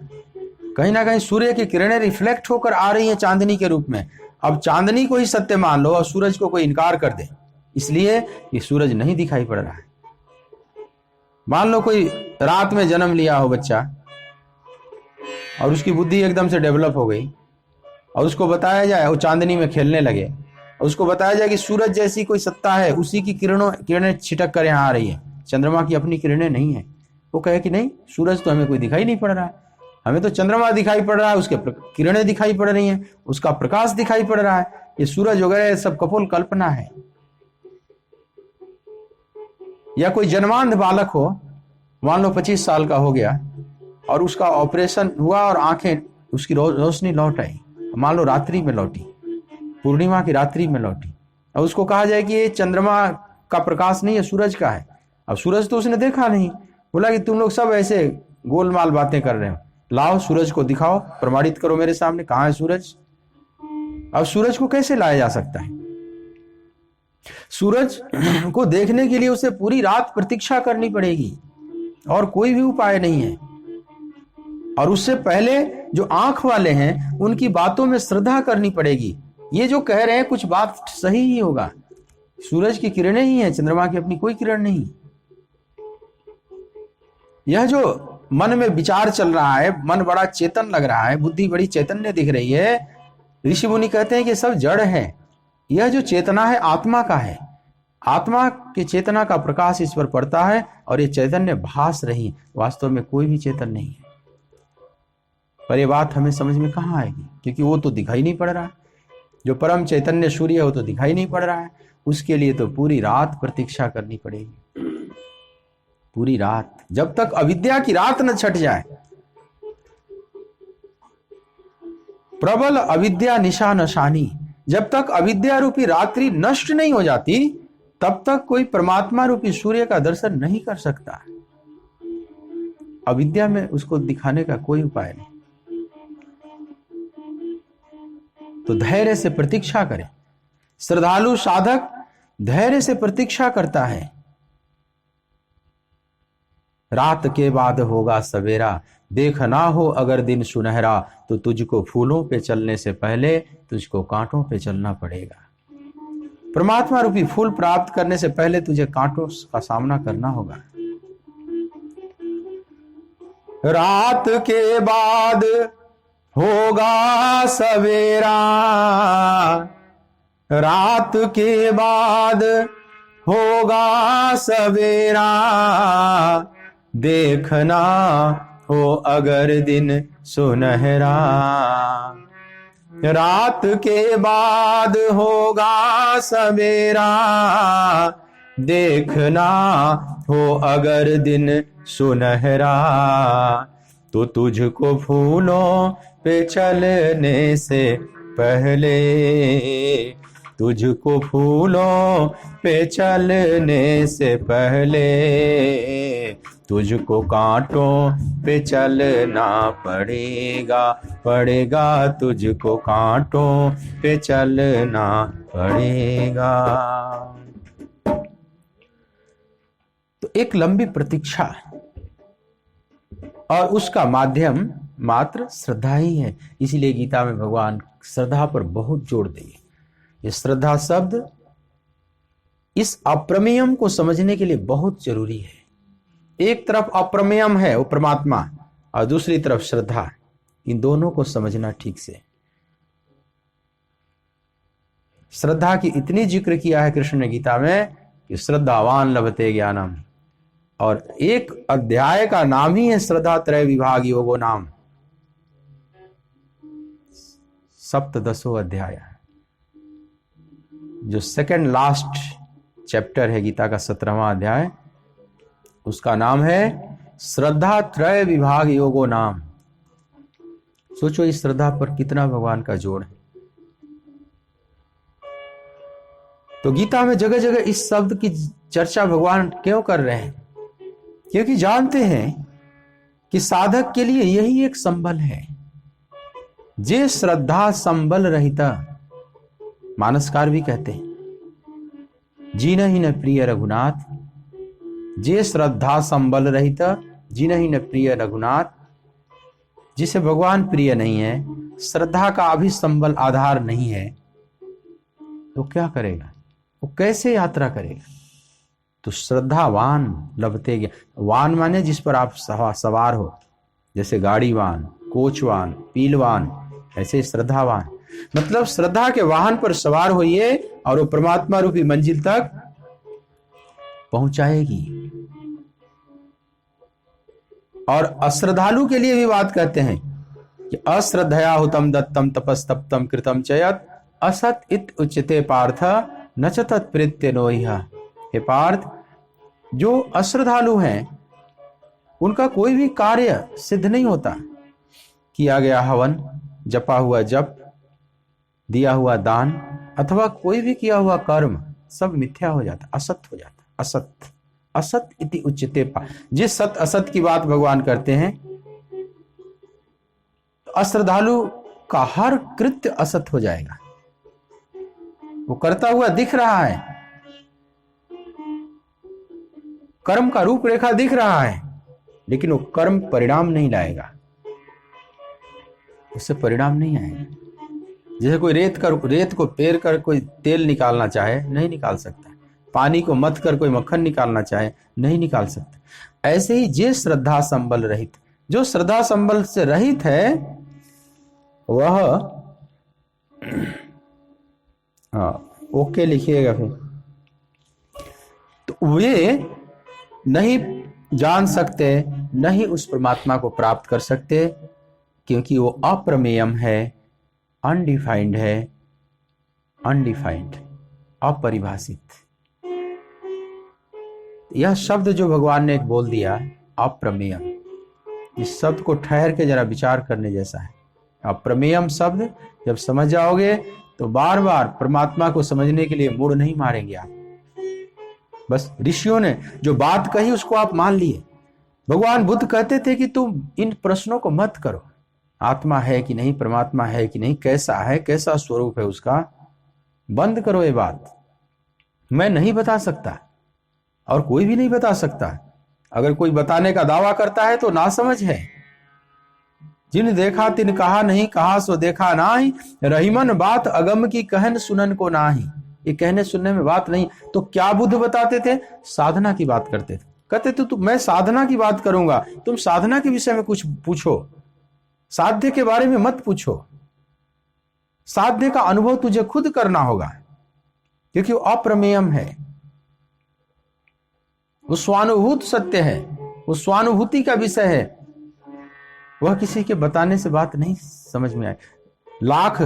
कहीं ना कहीं सूर्य की किरणें रिफ्लेक्ट होकर आ रही हैं चांदनी के रूप में। अब चांदनी को ही सत्य मान लो और सूरज को कोई इनकार कर दे, इसलिए ये सूरज नहीं दिखाई पड़ रहा है। मान लो कोई रात में जन्म लिया हो बच्चा और उसकी बुद्धि एकदम से डेवलप हो गई, और उसको बताया जाए वो चांदनी में खेलने लगे, और उसको बताया जाए कि सूरज जैसी कोई सत्ता है, उसी की किरणें छिटक कर यहाँ आ रही है, चंद्रमा की अपनी किरणें नहीं है। वो कहे कि नहीं सूरज तो हमें कोई दिखाई नहीं पड़ रहा है, हमें तो चंद्रमा दिखाई पड़ रहा है, उसके किरणें दिखाई पड़ रही हैं, उसका प्रकाश दिखाई पड़ रहा है, ये सूरज वगैरह सब कपोल कल्पना है। या कोई जन्मांध बालक हो, मान लो 25 साल का हो गया और उसका ऑपरेशन हुआ और आंखें उसकी रोशनी लौट आई, मान लो रात्रि में लौटी, पूर्णिमा की रात्रि में लौटी, और उसको कहा जाए कि ये चंद्रमा का प्रकाश नहीं है, सूरज का है। अब सूरज तो उसने देखा नहीं, बोला कि तुम लोग सब ऐसे गोलमाल बातें कर रहे हो, लाओ सूरज को दिखाओ, प्रमाणित करो मेरे सामने, कहाँ है सूरज। अब सूरज को कैसे लाया जा सकता है? सूरज को देखने के लिए उसे पूरी रात प्रतीक्षा करनी पड़ेगी और कोई भी उपाय नहीं है। और उससे पहले जो आंख वाले हैं उनकी बातों में श्रद्धा करनी पड़ेगी, ये जो कह रहे हैं कुछ बात सही ही होगा। सूरज की किरणें ही हैं, चंद्रमा की अपनी कोई किरण नहीं। यह जो मन में विचार चल रहा है, मन बड़ा चेतन लग रहा है, बुद्धि बड़ी चैतन्य दिख रही है, ऋषि मुनि कहते हैं कि सब जड़ है। यह जो चेतना है आत्मा का है, आत्मा की चेतना का प्रकाश इस पर पड़ता है और ये चैतन्य भास रही, वास्तव में कोई भी चेतन नहीं है। पर ये बात हमें समझ में कहाँ आएगी, क्योंकि वो तो दिखाई नहीं पड़ रहा। जो परम चैतन्य सूर्य है वो तो दिखाई नहीं पड़ रहा है, उसके लिए तो पूरी रात प्रतीक्षा करनी पड़ेगी, पूरी रात, जब तक अविद्या की रात न छट जाए। प्रबल अविद्या निशा नशानी, जब तक अविद्या रूपी रात्रि नष्ट नहीं हो जाती तब तक कोई परमात्मा रूपी सूर्य का दर्शन नहीं कर सकता। अविद्या में उसको दिखाने का कोई उपाय नहीं। तो धैर्य से प्रतीक्षा करें। श्रद्धालु साधक धैर्य से प्रतीक्षा करता है। रात के बाद होगा सवेरा, देख ना हो अगर दिन सुनहरा, तो तुझको फूलों पे चलने से पहले तुझको कांटों पे चलना पड़ेगा। परमात्मा रूपी फूल प्राप्त करने से पहले तुझे कांटों का सामना करना होगा। रात के बाद होगा सवेरा, रात के बाद होगा सवेरा, देखना हो अगर दिन सुनहरा। रात के बाद होगा सवेरा, देखना हो अगर दिन सुनहरा, तो तुझको फूलों पे चलने से पहले, तुझको फूलों पे चलने से पहले, तुझको कांटों पे चलना पड़ेगा, पड़ेगा तुझको कांटों पे चलना पड़ेगा। तो एक लंबी प्रतीक्षा और उसका माध्यम मात्र श्रद्धा ही है। इसीलिए गीता में भगवान श्रद्धा पर बहुत जोर देंगे। ये श्रद्धा शब्द इस अप्रमेयम को समझने के लिए बहुत जरूरी है। एक तरफ अप्रमेयम है वो परमात्मा और दूसरी तरफ श्रद्धा, इन दोनों को समझना ठीक से। श्रद्धा की इतनी जिक्र किया है कृष्ण ने गीता में कि श्रद्धावान लभते ज्ञानम, और एक अध्याय का नाम ही है श्रद्धा त्रय विभाग योगो नाम, सप्तदशो अध्याय। जो सेकंड लास्ट चैप्टर है गीता का 17वां अध्याय, उसका नाम है श्रद्धा त्रय विभाग योगो नाम। सोचो इस श्रद्धा पर कितना भगवान का जोड़ है। तो गीता में जगह जगह इस शब्द की चर्चा भगवान क्यों कर रहे हैं? क्योंकि जानते हैं कि साधक के लिए यही एक संबल है। जे श्रद्धा संबल रहिता, मानसकार भी कहते हैं, जीन ही न प्रिय रघुनाथ। जे श्रद्धा संबल रहिता, जीन ही न प्रिय रघुनाथ। जिसे भगवान प्रिय नहीं है, श्रद्धा का अभी संबल आधार नहीं है, तो क्या करेगा? वो कैसे यात्रा करेगा? तो श्रद्धावान लभते गया। वान माने जिस पर आप सवार हो, जैसे गाड़ीवान, कोचवान, पीलवान, ऐसे श्रद्धावान। मतलब श्रद्धा के वाहन पर सवार होइए और वो परमात्मा रूपी मंजिल तक पहुंचाएगी। और अश्रद्धालु के लिए भी बात कहते हैं कि अश्रद्धया हुतम दत्तम तपस्तप्तम कृतम चयत असत इत उच्यते पार्थ न च तत्प्रीत्य नोह। हे पार्थ, जो अश्रद्धालु हैं उनका कोई भी कार्य सिद्ध नहीं होता। किया गया हवन, जपा हुआ जप, दिया हुआ दान अथवा कोई भी किया हुआ कर्म सब मिथ्या हो जाता, असत हो जाता। असत, असत इति उच्यते पा। जिस सत असत की बात भगवान करते हैं, तो अश्रद्धालु का हर कृत्य असत हो जाएगा। वो करता हुआ दिख रहा है, कर्म का रूपरेखा दिख रहा है, लेकिन वो कर्म परिणाम नहीं लाएगा, उससे परिणाम नहीं आएगा। जैसे कोई रेत को पेर कर कोई तेल निकालना चाहे नहीं निकाल सकता, पानी को मथ कर कोई मक्खन निकालना चाहे नहीं निकाल सकता। ऐसे ही जे श्रद्धा संबल रहित, जो श्रद्धा संबल से रहित है वह, ओके लिखिएगा फिर, तो वे नहीं जान सकते, नहीं उस परमात्मा को प्राप्त कर सकते, क्योंकि वो अप्रमेयम है, अनडिफाइंड है, अनडिफाइंड, अपरिभाषित। यह शब्द जो भगवान ने एक बोल दिया अप्रमेयम, इस शब्द को ठहर के जरा विचार करने जैसा है। अप्रमेयम शब्द जब समझ जाओगे तो बार बार परमात्मा को समझने के लिए मुड़ नहीं मारेंगे आप। बस ऋषियों ने जो बात कही उसको आप मान लिए। भगवान बुद्ध कहते थे कि तुम इन प्रश्नों को मत करो, आत्मा है कि नहीं, परमात्मा है कि नहीं, कैसा है, कैसा स्वरूप है उसका, बंद करो ये बात। मैं नहीं बता सकता और कोई भी नहीं बता सकता। अगर कोई बताने का दावा करता है तो नासमझ है। जिन देखा तिन कहा नहीं, कहा सो देखा नाही, रहीमन बात अगम की कहन सुनन को नाही। ये कहने सुनने में बात नहीं। तो क्या बुद्ध बताते थे? साधना की बात करते थे। कहते थे मैं साधना की बात करूंगा, तुम साधना के विषय में कुछ पूछो, साध्य के बारे में मत पूछो। साध्य का अनुभव तुझे खुद करना होगा, क्योंकि वो अप्रमेयम है, वो स्वानुभूत सत्य है, वो स्वानुभूति का विषय है। वह किसी के बताने से बात नहीं समझ में आए। लाख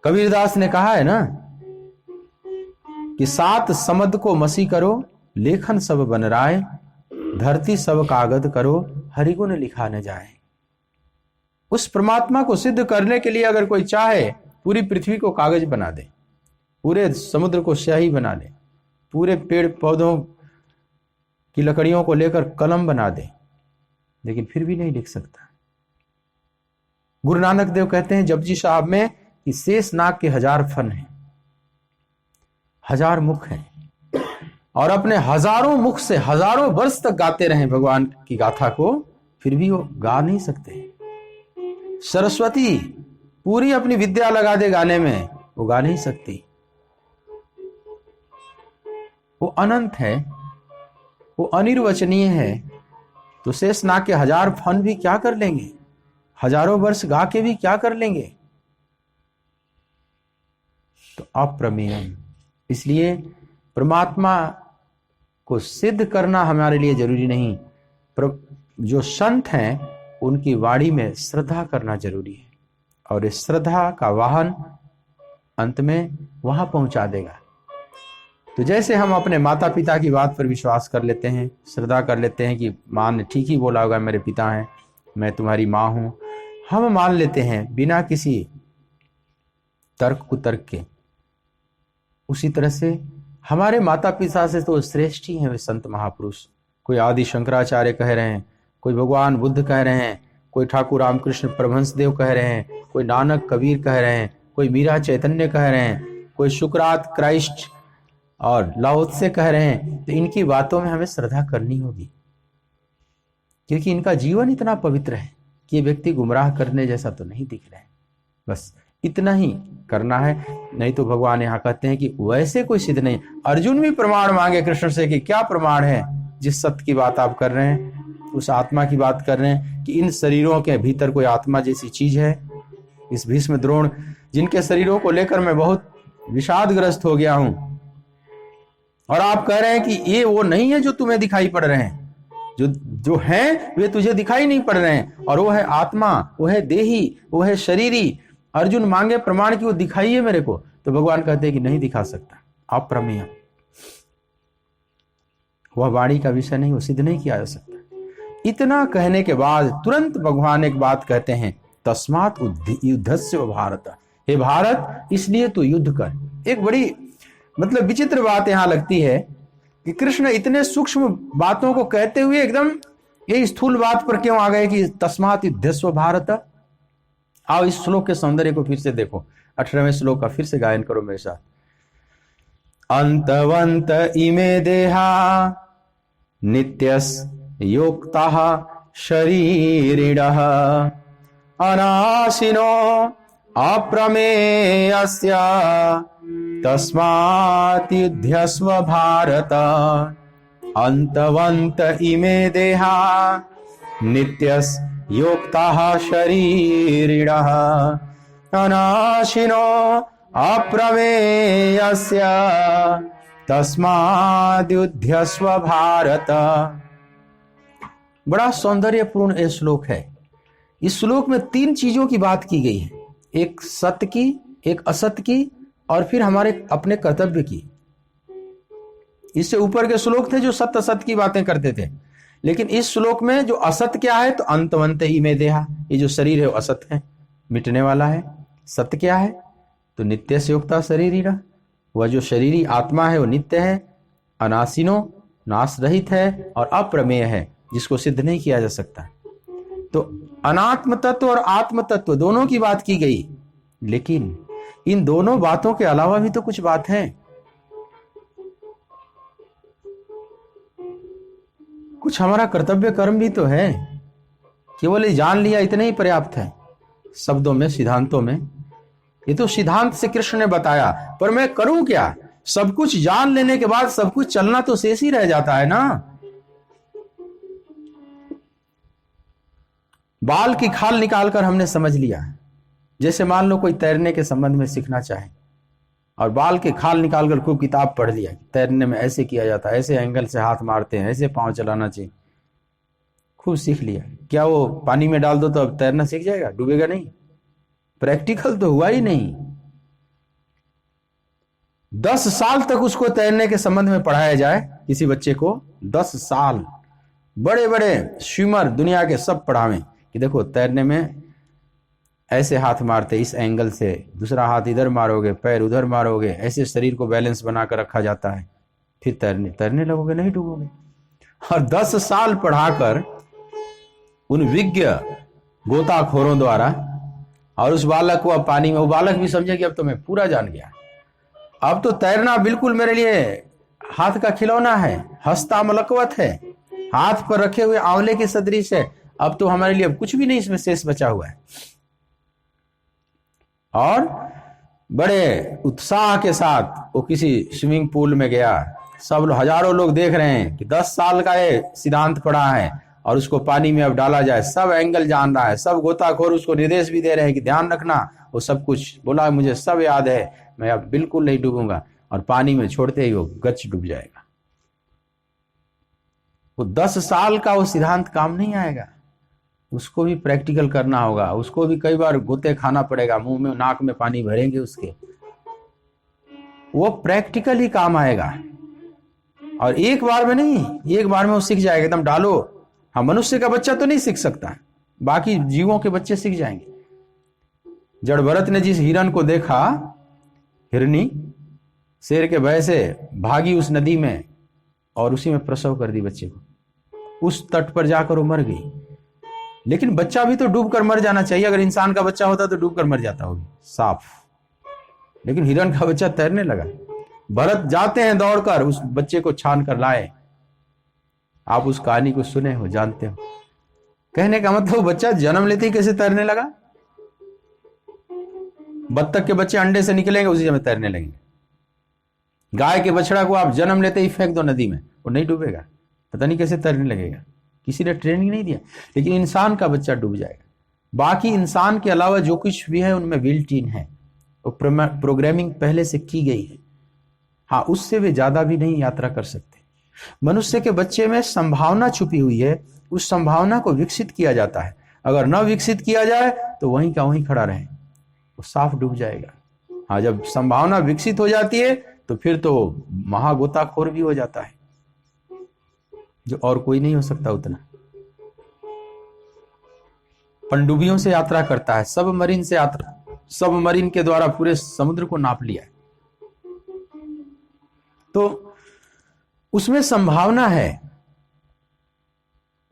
कबीरदास ने कहा है ना कि 7 समद को मसी करो, लेखन सब बन राय, धरती सब कागज करो, हरिगुण लिखा न जाए। उस परमात्मा को सिद्ध करने के लिए अगर कोई चाहे पूरी पृथ्वी को कागज बना दे, पूरे समुद्र को स्याही बना दे, पूरे पेड़ पौधों की लकड़ियों को लेकर कलम बना दे, लेकिन फिर भी नहीं लिख सकता। गुरु नानक देव कहते हैं जपजी साहब में कि शेष नाग के 1000 फन हैं, 1000 मुख हैं, और अपने हजारों मुख से हजारों वर्ष तक गाते रहे भगवान की गाथा को, फिर भी वो गा नहीं सकते। सरस्वती पूरी अपनी विद्या लगा दे गाने में, वो गा नहीं सकती। वो अनंत है, वो अनिर्वचनीय है। तो शेष नाग के 1000 फन भी क्या कर लेंगे, हजारों वर्ष गा के भी क्या कर लेंगे। तो अप्रमेयम, इसलिए परमात्मा को सिद्ध करना हमारे लिए जरूरी नहीं, जो संत हैं उनकी वाणी में श्रद्धा करना जरूरी है, और इस श्रद्धा का वाहन अंत में वहां पहुंचा देगा। तो जैसे हम अपने माता पिता की बात पर विश्वास कर लेते हैं, श्रद्धा कर लेते हैं कि माँ ने ठीक ही बोला होगा, मेरे पिता हैं, मैं तुम्हारी माँ हूं, हम मान लेते हैं बिना किसी तर्क कुतर्क के। उसी तरह से हमारे माता पिता से तो श्रेष्ठ ही हैं वे संत महापुरुष। कोई आदि शंकराचार्य कह रहे हैं, कोई भगवान बुद्ध कह रहे हैं, कोई ठाकुर रामकृष्ण परमहंस देव कह रहे हैं, कोई नानक कबीर कह रहे हैं, कोई मीरा चैतन्य कह रहे हैं, कोई शुक्रात क्राइस्ट और लाओ त्से कह रहे हैं। तो इनकी बातों में हमें श्रद्धा करनी होगी, क्योंकि इनका जीवन इतना पवित्र है कि ये व्यक्ति गुमराह करने जैसा तो नहीं दिख रहे। बस इतना ही करना है, नहीं तो भगवान यहाँ कहते हैं कि वैसे कोई सिद्ध नहीं। अर्जुन भी प्रमाण मांगे कृष्ण से कि क्या प्रमाण है जिस सत्य की बात आप कर रहे हैं, उस आत्मा की बात कर रहे हैं कि इन शरीरों के भीतर कोई आत्मा जैसी चीज है। इस भीष्म द्रोण जिनके शरीरों को लेकर मैं बहुत विषादग्रस्त हो गया हूं, और आप कह रहे हैं कि ये वो नहीं है जो तुम्हें दिखाई पड़ रहे हैं, जो हैं वे तुझे दिखाई नहीं पड़ रहे हैं, और वो है आत्मा, वो है देही, वो है शरीरी। अर्जुन मांगे प्रमाण की वो दिखाइए मेरे को, तो भगवान कहते हैं कि नहीं दिखा सकता, अप्रमेय, वह वाणी का विषय नहीं, वो सिद्ध नहीं किया जा सकता। इतना कहने के बाद तुरंत भगवान एक बात कहते हैं, तस्मात् युद्धस्य भारत, हे भारत इसलिए तू युद्ध कर। एक बड़ी मतलब विचित्र बात यहां लगती है कि कृष्ण इतने सूक्ष्म बातों को कहते हुए एकदम ये स्थूल बात पर क्यों आ गए कि तस्मात् युद्धस्य भारत। आओ इस श्लोक के सौंदर्य को फिर से देखो, 18वें श्लोक का फिर से गायन करो मेरे साथ। अंतवंत इमे देहा नित्यस योक्ता शरीरिणः अनाशिनो अप्रमेयस्य तस्मात् युध्यस्व भारत अंतवंत इमे देहा नित्यस योक्ताः शरीरिणः अनाशिनो अप्रमेयस्य तस्मात् युध्यस्व भारत। बड़ा सौंदर्यपूर्ण यह श्लोक है। इस श्लोक में 3 चीजों की बात की गई है, एक सत्य की, एक असत्य की और फिर हमारे अपने कर्तव्य की। इससे ऊपर के श्लोक थे जो सत्य असत्य की बातें करते थे, लेकिन इस श्लोक में जो असत्य क्या है, तो अंतवंत ही में देहा, ये जो शरीर है वो असत्य है, मिटने वाला है। सत्य क्या है, तो नित्य से युक्ता शरीर ही रहा, वह जो शरीरी आत्मा है वो नित्य है, अनासीनो नाश रहित है और अप्रमेय है, जिसको सिद्ध नहीं किया जा सकता। तो अनात्म तत्व और आत्म तत्व दोनों की बात की गई, लेकिन इन दोनों बातों के अलावा भी तो कुछ बात है, कुछ हमारा कर्तव्य कर्म भी तो है। केवल ये जान लिया इतना ही पर्याप्त है, शब्दों में, सिद्धांतों में। ये तो सिद्धांत से कृष्ण ने बताया, पर मैं करूं क्या? सब कुछ जान लेने के बाद सब कुछ चलना तो शेष ही रह जाता है ना। बाल की खाल निकालकर हमने समझ लिया, जैसे मान लो कोई तैरने के संबंध में सीखना चाहे और बाल के खाल निकालकर खूब किताब पढ़ लिया, तैरने में ऐसे किया जाता है, ऐसे एंगल से हाथ मारते हैं, ऐसे पांव चलाना चाहिए, खूब सीख लिया। क्या वो पानी में डाल दो तो अब तैरना सीख जाएगा? डूबेगा नहीं। प्रैक्टिकल तो हुआ ही नहीं। 10 साल तक उसको तैरने के संबंध में पढ़ाया जाए किसी बच्चे को, 10 साल बड़े बड़े स्विमर दुनिया के सब पढ़ावें कि देखो तैरने में ऐसे हाथ मारते, इस एंगल से, दूसरा हाथ इधर मारोगे, पैर उधर मारोगे, ऐसे शरीर को बैलेंस बनाकर रखा जाता है, फिर तैरने लगोगे, नहीं डूबोगे। और 10 साल पढ़ाकर उन विज्ञ गोताखोरों द्वारा, और उस बालक को अब पानी में, वो बालक भी समझे कि अब तो मैं पूरा जान गया, अब तो तैरना बिल्कुल मेरे लिए हाथ का खिलौना है, हस्ता मलकवत है, हाथ पर रखे हुए आंवले के सदृश है, अब तो हमारे लिए अब कुछ भी नहीं इसमें शेष बचा हुआ है। और बड़े उत्साह के साथ वो किसी स्विमिंग पूल में गया, सब हजारों लोग देख रहे हैं कि 10 साल का ये सिद्धांत पढ़ा है और उसको पानी में अब डाला जाए, सब एंगल जान रहा है, सब गोताखोर उसको निर्देश भी दे रहे हैं कि ध्यान रखना, वो सब कुछ बोला, मुझे सब याद है, मैं अब बिल्कुल नहीं डूबूंगा, और पानी में छोड़ते ही वो गच डूब जाएगा। वो 10 साल का वो सिद्धांत काम नहीं आएगा, उसको भी प्रैक्टिकल करना होगा, उसको भी कई बार गोते खाना पड़ेगा, मुंह में नाक में पानी भरेंगे उसके, वो प्रैक्टिकल ही काम आएगा। और एक बार में नहीं, एक बार में वो सीख जाएगा, एकदम डालो। हाँ, मनुष्य का बच्चा तो नहीं सीख सकता, बाकी जीवों के बच्चे सीख जाएंगे। जड़ भरत ने जिस हिरण को देखा, हिरनी शेर के भय से भागी उस नदी में और उसी में प्रसव कर दी बच्चे को, उस तट पर जाकर वो मर गई। लेकिन बच्चा भी तो डूब कर मर जाना चाहिए, अगर इंसान का बच्चा होता तो डूब कर मर जाता होगी साफ, लेकिन हिरण का बच्चा तैरने लगा। भरत जाते हैं दौड़कर, उस बच्चे को छान कर लाए। आप उस कहानी को सुने हो, जानते हो। कहने का मतलब बच्चा जन्म लेते ही कैसे तैरने लगा। बत्तख के बच्चे अंडे से निकलेंगे, उसी समय तैरने लगेंगे। गाय के बछड़ा को आप जन्म लेते ही फेंक दो नदी में, वो नहीं डूबेगा, पता नहीं कैसे तैरने लगेगा, किसी ने ट्रेनिंग नहीं दिया। लेकिन इंसान का बच्चा डूब जाएगा। बाकी इंसान के अलावा जो कुछ भी है उनमें बिल्ट इन है, वो प्रोग्रामिंग पहले से की गई है। हाँ, उससे वे ज्यादा भी नहीं यात्रा कर सकते। मनुष्य के बच्चे में संभावना छुपी हुई है, उस संभावना को विकसित किया जाता है। अगर न विकसित किया जाए तो वहीं का वहीं खड़ा रहे, वो साफ डूब जाएगा। हाँ, जब संभावना विकसित हो जाती है तो फिर तो महागोताखोर भी हो जाता है, जो और कोई नहीं हो सकता उतना। पनडुब्बियों से यात्रा करता है, सबमरीन से यात्रा, सबमरीन के द्वारा पूरे समुद्र को नाप लिया है। तो उसमें संभावना है,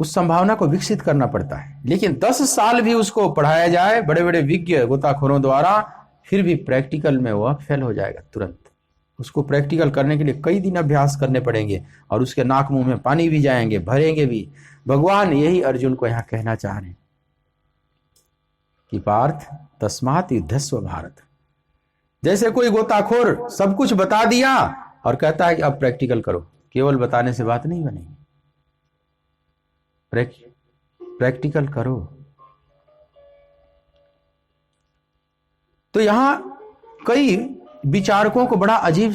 उस संभावना को विकसित करना पड़ता है। लेकिन 10 साल भी उसको पढ़ाया जाए बड़े बड़े विज्ञ गोताखोरों द्वारा, फिर भी प्रैक्टिकल में वह फेल हो जाएगा तुरंत। उसको प्रैक्टिकल करने के लिए कई दिन अभ्यास करने पड़ेंगे और उसके नाक मुंह में पानी भी जाएंगे, भरेंगे भी। भगवान यही अर्जुन को यहां कहना चाह रहे हैं। कि पार्थ तस्मात् युद्धस्व भारत। जैसे कोई गोताखोर सब कुछ बता दिया और कहता है कि अब प्रैक्टिकल करो। केवल बताने से बात नहीं बनेगी, प्रैक्टिकल करो। तो यहां कई विचारकों को बड़ा अजीब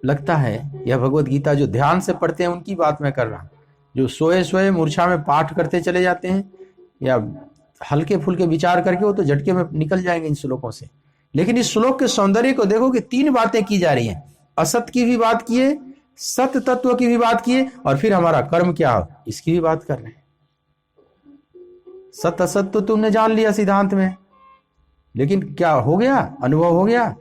लगता है यह भगवत गीता, जो ध्यान से पढ़ते हैं उनकी बात मैं कर रहा हूं। जो सोए सोए मूर्छा में पाठ करते चले जाते हैं या हल्के फुल्के विचार करके, वो तो झटके में निकल जाएंगे इन श्लोकों से। लेकिन इस श्लोक के सौंदर्य को देखो कि 3 बातें की जा रही हैं। असत की भी बात की है, सत्य तत्व की भी बात की है, और फिर हमारा कर्म क्या हो इसकी भी बात कर रहे हैं। सत्य असत तो तुमने जान लिया सिद्धांत में, लेकिन क्या हो गया, अनुभव हो गया?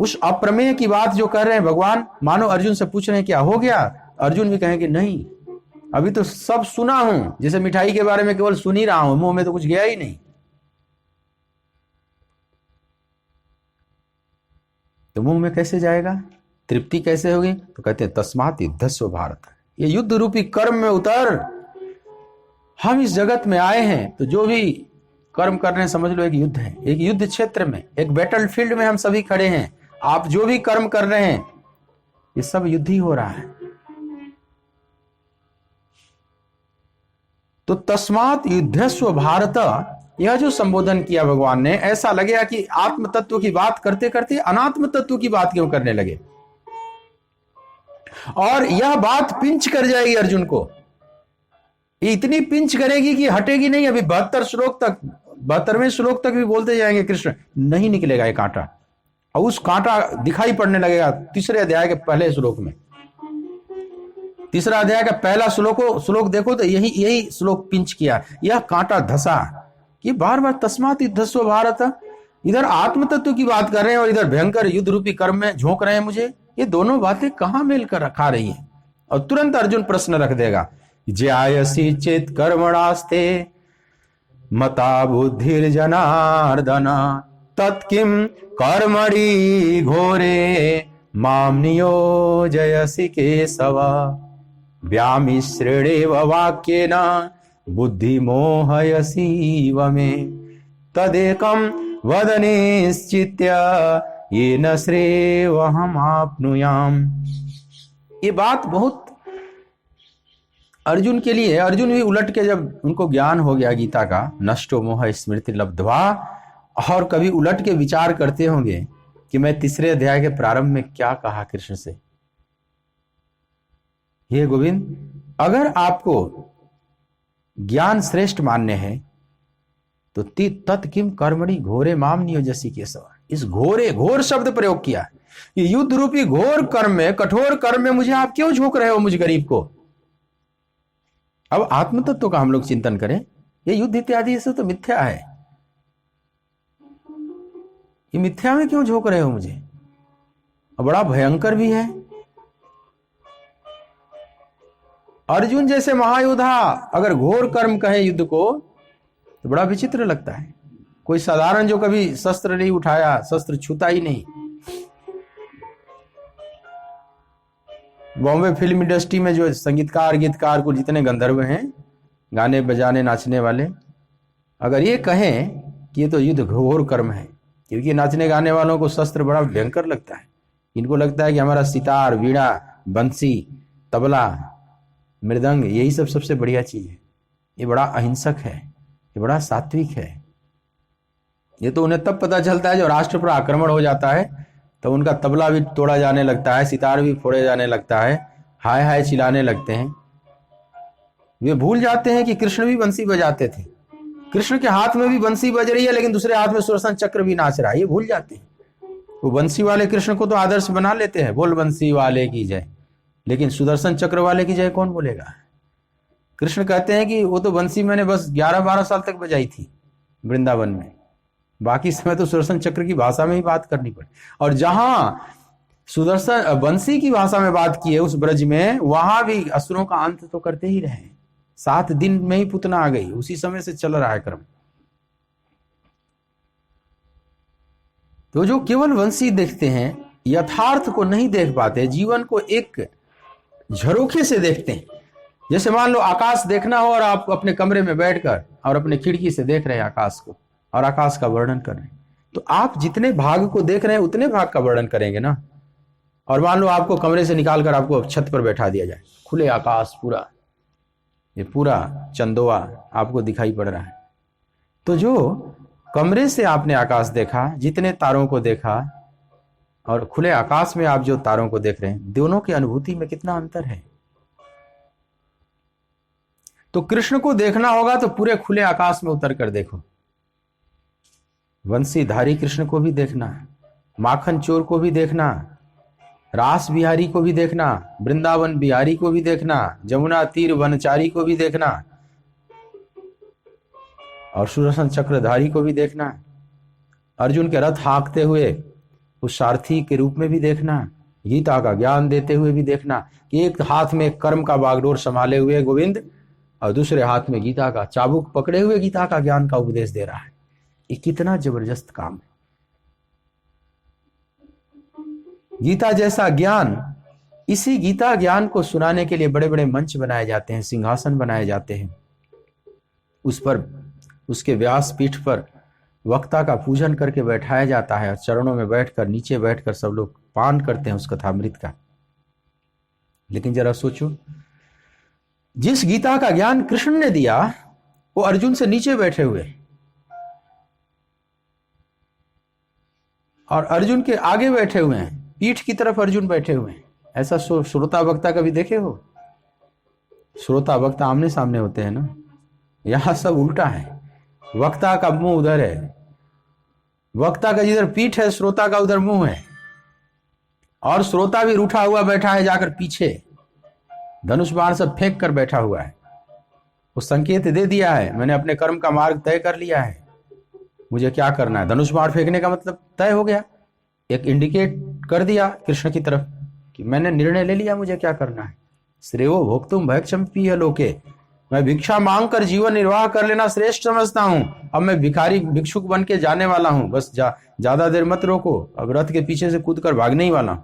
उस अप्रमेय की बात जो कर रहे हैं भगवान, मानो अर्जुन से पूछ रहे हैं क्या हो गया? अर्जुन भी कहेंगे नहीं, अभी तो सब सुना हूं। जैसे मिठाई के बारे में केवल सुन ही रहा हूं, मुंह में तो कुछ गया ही नहीं। तो मुंह में कैसे जाएगा, तृप्ति कैसे होगी? तो कहते हैं तस्मात् युद्धस्व भारत। ये युद्ध रूपी कर्म में उतर। हम इस जगत में आए हैं तो जो भी कर्म कर रहे हैं समझ लो एक युद्ध है। एक युद्ध क्षेत्र में, एक बैटल फील्ड में हम सभी खड़े हैं। आप जो भी कर्म कर रहे हैं ये सब युद्ध ही हो रहा है। तो तस्मात् युद्धस्व भारत, यह जो संबोधन किया भगवान ने, ऐसा लगेगा कि आत्म तत्व की बात करते करते अनात्म तत्व की बात क्यों करने लगे। और यह बात पिंच कर जाएगी अर्जुन को, ये इतनी पिंच करेगी कि हटेगी नहीं। अभी 72 श्लोक तक, 72वें श्लोक तक भी बोलते जाएंगे कृष्ण, नहीं निकलेगा ये कांटा। और उस कांटा दिखाई पड़ने लगेगा 3 अध्याय के पहले श्लोक में। 3 अध्याय का पहला श्लोक देखो तो यही श्लोक पिंच किया, यह कांटा धसा कि बार बार तस्मात् युद्धस्व भारत। इधर आत्म तत्व की बात कर रहे हैं और इधर भयंकर युद्ध रूपी कर्म में झोंक रहे हैं मुझे। ये दोनों बातें कहां मेल कर खा रही हैं? और तुरंत अर्जुन प्रश्न रख देगा, ज्यायसी चेत कर्मणास्ते मता बुद्धिर्जनार्दन तत्किम कर्मणि घोरे माम नियोजयसि केशव व्यामिश्रेणेव वाक्येन बुद्धिमोहयसीव मे तदेकं वद निश्चित्य येन श्रेयोऽहमाप्नुयाम्। ये बात बहुत अर्जुन के लिए। अर्जुन भी उलट के, जब उनको ज्ञान हो गया गीता का, नष्टो मोह स्मृति लब्ध्वा, और कभी उलट के विचार करते होंगे कि मैं 3 अध्याय के प्रारंभ में क्या कहा कृष्ण से। हे गोविंद, अगर आपको ज्ञान श्रेष्ठ मानने हैं तो तत्किम कर्मणि घोरे माम नियोजसी केशव। इस घोर शब्द प्रयोग किया, ये युद्ध रूपी घोर कर्म में, कठोर कर्म में मुझे आप क्यों झोंक रहे हो, मुझ गरीब को? अब आत्म तत्व का हम लोग चिंतन करें। ये युद्ध इत्यादि से तो मिथ्या है, ये मिथ्या में क्यों झोंक रहे हो मुझे? और बड़ा भयंकर भी है। अर्जुन जैसे महायोद्धा अगर घोर कर्म कहे युद्ध को तो बड़ा विचित्र लगता है। कोई साधारण जो कभी शस्त्र नहीं उठाया, शस्त्र छूता ही नहीं। बॉम्बे फिल्म इंडस्ट्री में जो संगीतकार गीतकार को जितने गंधर्व हैं, गाने बजाने नाचने वाले, अगर ये कहें कि ये तो युद्ध घोर कर्म है, क्योंकि नाचने गाने वालों को शस्त्र बड़ा भयंकर लगता है। इनको लगता है कि हमारा सितार, वीणा, बंसी, तबला, मृदंग, यही सब सबसे बढ़िया चीज है। ये बड़ा अहिंसक है, ये बड़ा सात्विक है। ये तो उन्हें तब पता चलता है जब राष्ट्र पर आक्रमण हो जाता है, तो उनका तबला भी तोड़ा जाने लगता है, सितार भी फोड़े जाने लगता है, हाय हाय चिल्लाने लगते हैं। वे भूल जाते हैं कि कृष्ण भी बंसी बजाते थे। कृष्ण के हाथ में भी बंसी बज रही है, लेकिन दूसरे हाथ में सुदर्शन चक्र भी नाच रहा है, ये भूल जाते हैं। वो बंसी वाले कृष्ण को तो आदर्श बना लेते हैं, बोल बंसी वाले की जय, लेकिन सुदर्शन चक्र वाले की जय कौन बोलेगा? कृष्ण कहते हैं कि वो तो बंसी मैंने बस 11-12 साल तक बजाई थी वृंदावन में, बाकी समय तो सुदर्शन चक्र की भाषा में ही बात करनी पड़ी। और जहां सुदर्शन बंसी की भाषा में बात की है उस ब्रज में, वहां भी असुरों का अंत तो करते ही रहे। 7 दिन में ही पुतना आ गई, उसी समय से चल रहा है क्रम। तो जो केवल वंशी देखते हैं, यथार्थ को नहीं देख पाते, जीवन को एक झरोखे से देखते हैं। जैसे मान लो आकाश देखना हो और आप अपने कमरे में बैठकर और अपने खिड़की से देख रहे हैं आकाश को, और आकाश का वर्णन कर रहे हैं। तो आप जितने भाग को देख रहे हैं उतने भाग का वर्णन करेंगे ना। और मान लो आपको कमरे से निकाल कर आपको छत पर बैठा दिया जाए, खुले आकाश पूरा, ये पूरा चंदोआ आपको दिखाई पड़ रहा है, तो जो कमरे से आपने आकाश देखा, जितने तारों को देखा, और खुले आकाश में आप जो तारों को देख रहे हैं, दोनों की अनुभूति में कितना अंतर है। तो कृष्ण को देखना होगा तो पूरे खुले आकाश में उतर कर देखो, वंशीधारी कृष्ण को भी देखना, माखन चोर को भी देखना, रास बिहारी को भी देखना, वृंदावन बिहारी को भी देखना, जमुना तीर वनचारी को भी देखना, और सुदर्शन चक्रधारी को भी देखना, अर्जुन के रथ हाँकते हुए उस सारथी के रूप में भी देखना, गीता का ज्ञान देते हुए भी देखना कि एक हाथ में कर्म का बागडोर संभाले हुए गोविंद और दूसरे हाथ में गीता का चाबुक पकड़े हुए गीता का ज्ञान का उपदेश दे रहा है। ये कितना जबरदस्त काम है। गीता जैसा ज्ञान, इसी गीता ज्ञान को सुनाने के लिए बड़े बड़े मंच बनाए जाते हैं, सिंहासन बनाए जाते हैं, उस पर उसके व्यास पीठ पर वक्ता का पूजन करके बैठाया जाता है और चरणों में बैठकर, नीचे बैठकर सब लोग पान करते हैं उस कथामृत का। लेकिन जरा सोचो, जिस गीता का ज्ञान कृष्ण ने दिया वो अर्जुन से नीचे बैठे हुए, और अर्जुन के आगे बैठे हुए हैं, पीठ की तरफ अर्जुन बैठे हुए हैं। ऐसा श्रोता वक्ता कभी देखे हो? श्रोता वक्ता आमने सामने होते हैं ना, यहां सब उल्टा है। वक्ता का मुंह उधर है, वक्ता का जिधर पीठ है श्रोता का उधर मुंह है, और श्रोता भी रूठा हुआ बैठा है जाकर पीछे, धनुष बाण सब फेंक कर बैठा हुआ है। वो संकेत दे दिया है, मैंने अपने कर्म का मार्ग तय कर लिया है, मुझे क्या करना है। धनुष बाण फेंकने का मतलब तय हो गया, एक इंडिकेट कर दिया कृष्ण की तरफ कि मैंने निर्णय ले लिया मुझे क्या करना है। श्रेयो भोक्तुम भैक्षम पीय लोके, मैं भिक्षा मांग कर जीवन निर्वाह कर लेना श्रेष्ठ समझता हूं। अब मैं भिखारी भिक्षुक बन के जाने वाला हूं, बस ज्यादा देर मत रोको, अब रथ के पीछे से कूद कर भागने ही वाला हूं।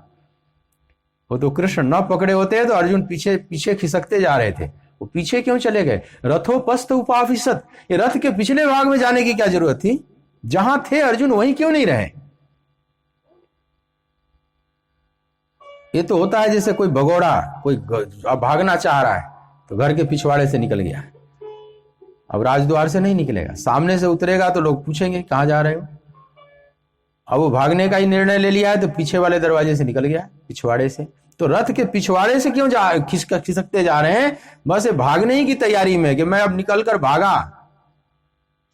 वो तो कृष्ण न पकड़े होते तो अर्जुन पीछे पीछे खिसकते जा रहे थे, वो पीछे क्यों चले गए? रथोपस्थ उपाफिसत, ये रथ के पिछले भाग में जाने की क्या जरूरत थी? जहां थे अर्जुन वहीं क्यों नहीं रहे? ये तो होता है जैसे कोई भगोड़ा, कोई भागना चाह रहा है तो घर के पिछवाड़े से निकल गया, अब राजद्वार से नहीं निकलेगा, सामने से उतरेगा तो लोग पूछेंगे कहां जा रहे हो। अब वो भागने का ही निर्णय ले लिया है तो पीछे वाले दरवाजे से निकल गया, पिछवाड़े से। तो रथ के पिछवाड़े से क्यों खिसकते जा रहे हैं? बस ये भागने ही की तैयारी में कि मैं अब निकल कर भागा,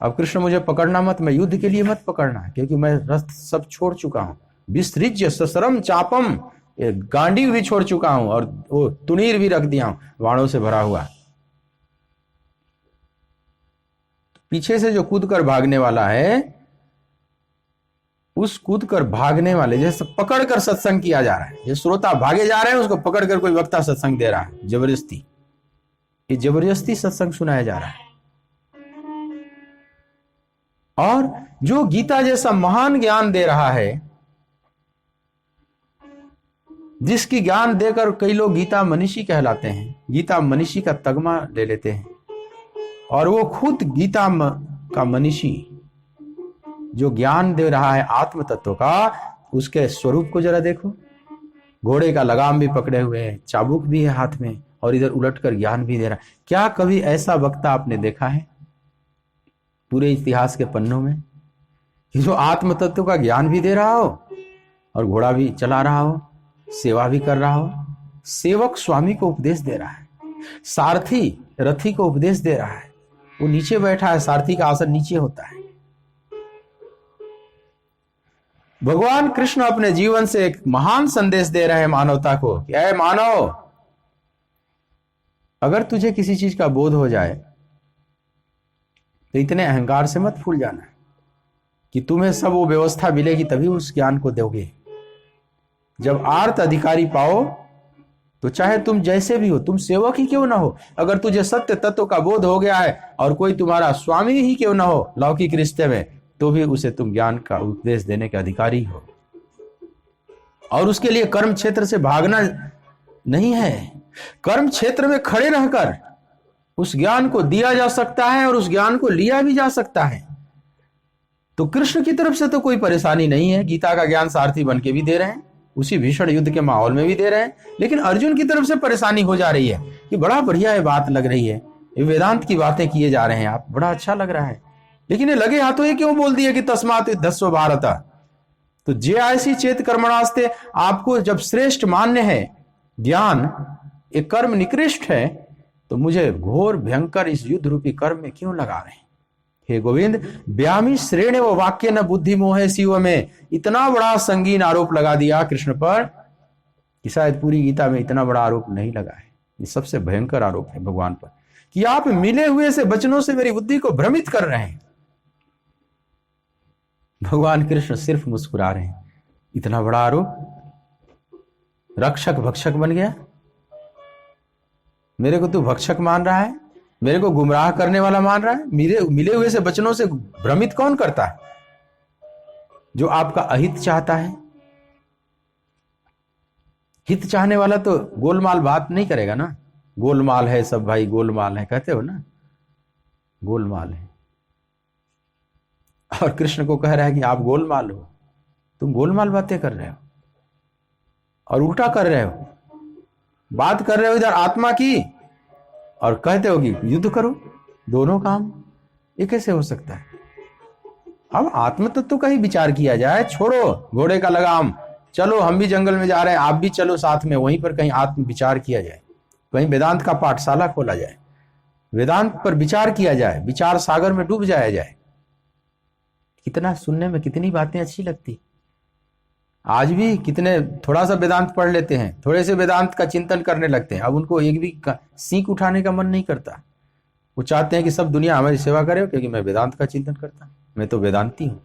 अब कृष्ण मुझे पकड़ना मत, मैं युद्ध के लिए मत पकड़ना, क्योंकि मैं रथ सब छोड़ चुका हूं, विसृज्य ससरम चापम, गांडी भी छोड़ चुका हूं और वो तुनीर भी रख दिया हूं वाणों से भरा हुआ। पीछे से जो कूद कर भागने वाला है, उस कूद कर भागने वाले जैसे पकड़ कर सत्संग किया जा रहा है, जो श्रोता भागे जा रहे हैं उसको पकड़ कर कोई वक्ता सत्संग दे रहा है, जबरदस्ती, ये जबरदस्ती सत्संग सुनाया जा रहा है। और जो गीता जैसा महान ज्ञान दे रहा है, जिसकी ज्ञान देकर कई लोग गीता मनीषी कहलाते हैं, गीता मनीषी का तगमा ले लेते हैं, और वो खुद गीता का मनीषी जो ज्ञान दे रहा है आत्म तत्व का, उसके स्वरूप को जरा देखो। घोड़े का लगाम भी पकड़े हुए हैं, चाबुक भी है हाथ में, और इधर उलटकर ज्ञान भी दे रहा है। क्या कभी ऐसा वक्ता आपने देखा है पूरे इतिहास के पन्नों में कि जो आत्म तत्व का ज्ञान भी दे रहा हो और घोड़ा भी चला रहा हो, सेवा भी कर रहा हो? सेवक स्वामी को उपदेश दे रहा है, सारथी रथी को उपदेश दे रहा है, वो नीचे बैठा है, सारथी का आसन नीचे होता है। भगवान कृष्ण अपने जीवन से एक महान संदेश दे रहे हैं मानवता को कि ऐ मानव, अगर तुझे किसी चीज का बोध हो जाए तो इतने अहंकार से मत फूल जाना कि तुम्हें सब वो व्यवस्था मिलेगी तभी उस ज्ञान को दोगे। जब आर्त अधिकारी पाओ तो चाहे तुम जैसे भी हो, तुम सेवक ही क्यों ना हो, अगर तुझे सत्य तत्व का बोध हो गया है और कोई तुम्हारा स्वामी ही क्यों ना हो लौकिक रिश्ते में, तो भी उसे तुम ज्ञान का उपदेश देने के अधिकारी हो। और उसके लिए कर्म क्षेत्र से भागना नहीं है, कर्म क्षेत्र में खड़े रहकर उस ज्ञान को दिया जा सकता है और उस ज्ञान को लिया भी जा सकता है। तो कृष्ण की तरफ से तो कोई परेशानी नहीं है, गीता का ज्ञान सारथी बन के भी दे रहे हैं, उसी भीषण युद्ध के माहौल में भी दे रहे हैं, लेकिन अर्जुन की तरफ से परेशानी हो जा रही है कि बड़ा बढ़िया ये बात लग रही है, ये वेदांत की बातें किए जा रहे हैं आप, बड़ा अच्छा लग रहा है, लेकिन ये लगे हाथों ये क्यों बोल दिया कि तस्मात् युद्धस्व भारत। तो जे ऐसी चेत कर्मणास्ते, आपको जब श्रेष्ठ मान्य है ज्ञान, एक कर्म निकृष्ट है, तो मुझे घोर भयंकर इस युद्ध रूपी कर्म में क्यों लगा रहे हैं। हे गोविंद, व्यामी श्रेण व वाक्य न बुद्धि मोहे शिव में, इतना बड़ा संगीन आरोप लगा दिया कृष्ण पर कि शायद पूरी गीता में इतना बड़ा आरोप नहीं लगा है। ये सबसे भयंकर आरोप है भगवान पर कि आप मिले हुए से वचनों से मेरी बुद्धि को भ्रमित कर रहे हैं। भगवान कृष्ण सिर्फ मुस्कुरा रहे हैं। इतना बड़ा आरोप, रक्षक भक्षक बन गया, मेरे को तू भक्षक मान रहा है, मेरे को गुमराह करने वाला मान रहा है। मिले हुए से वचनों से भ्रमित कौन करता है? जो आपका अहित चाहता है। हित चाहने वाला तो गोलमाल बात नहीं करेगा ना। गोलमाल है सब भाई, गोलमाल है कहते हो ना, गोलमाल है। और कृष्ण को कह रहा है कि आप गोलमाल हो, तुम गोलमाल बातें कर रहे हो और उल्टा कर रहे हो, बात कर रहे हो इधर आत्मा की और कहते हो कि युद्ध करो, दोनों काम। ये कैसे हो सकता है? अब आत्म तत्व का ही विचार किया जाए। छोड़ो घोड़े का लगाम, चलो हम भी जंगल में जा रहे हैं, आप भी चलो साथ में, वहीं पर कहीं आत्म विचार किया जाए, कहीं वेदांत का पाठशाला खोला जाए, वेदांत पर विचार किया जाए, विचार सागर में डूब जाया जाए। कितना सुनने में कितनी बातें अच्छी लगती। आज भी कितने थोड़ा सा वेदांत पढ़ लेते हैं, थोड़े से वेदांत का चिंतन करने लगते हैं, अब उनको एक भी सीख उठाने का मन नहीं करता। वो चाहते हैं कि सब दुनिया हमारी सेवा करे क्योंकि मैं वेदांत का चिंतन करता हूं, मैं तो वेदांती हूं,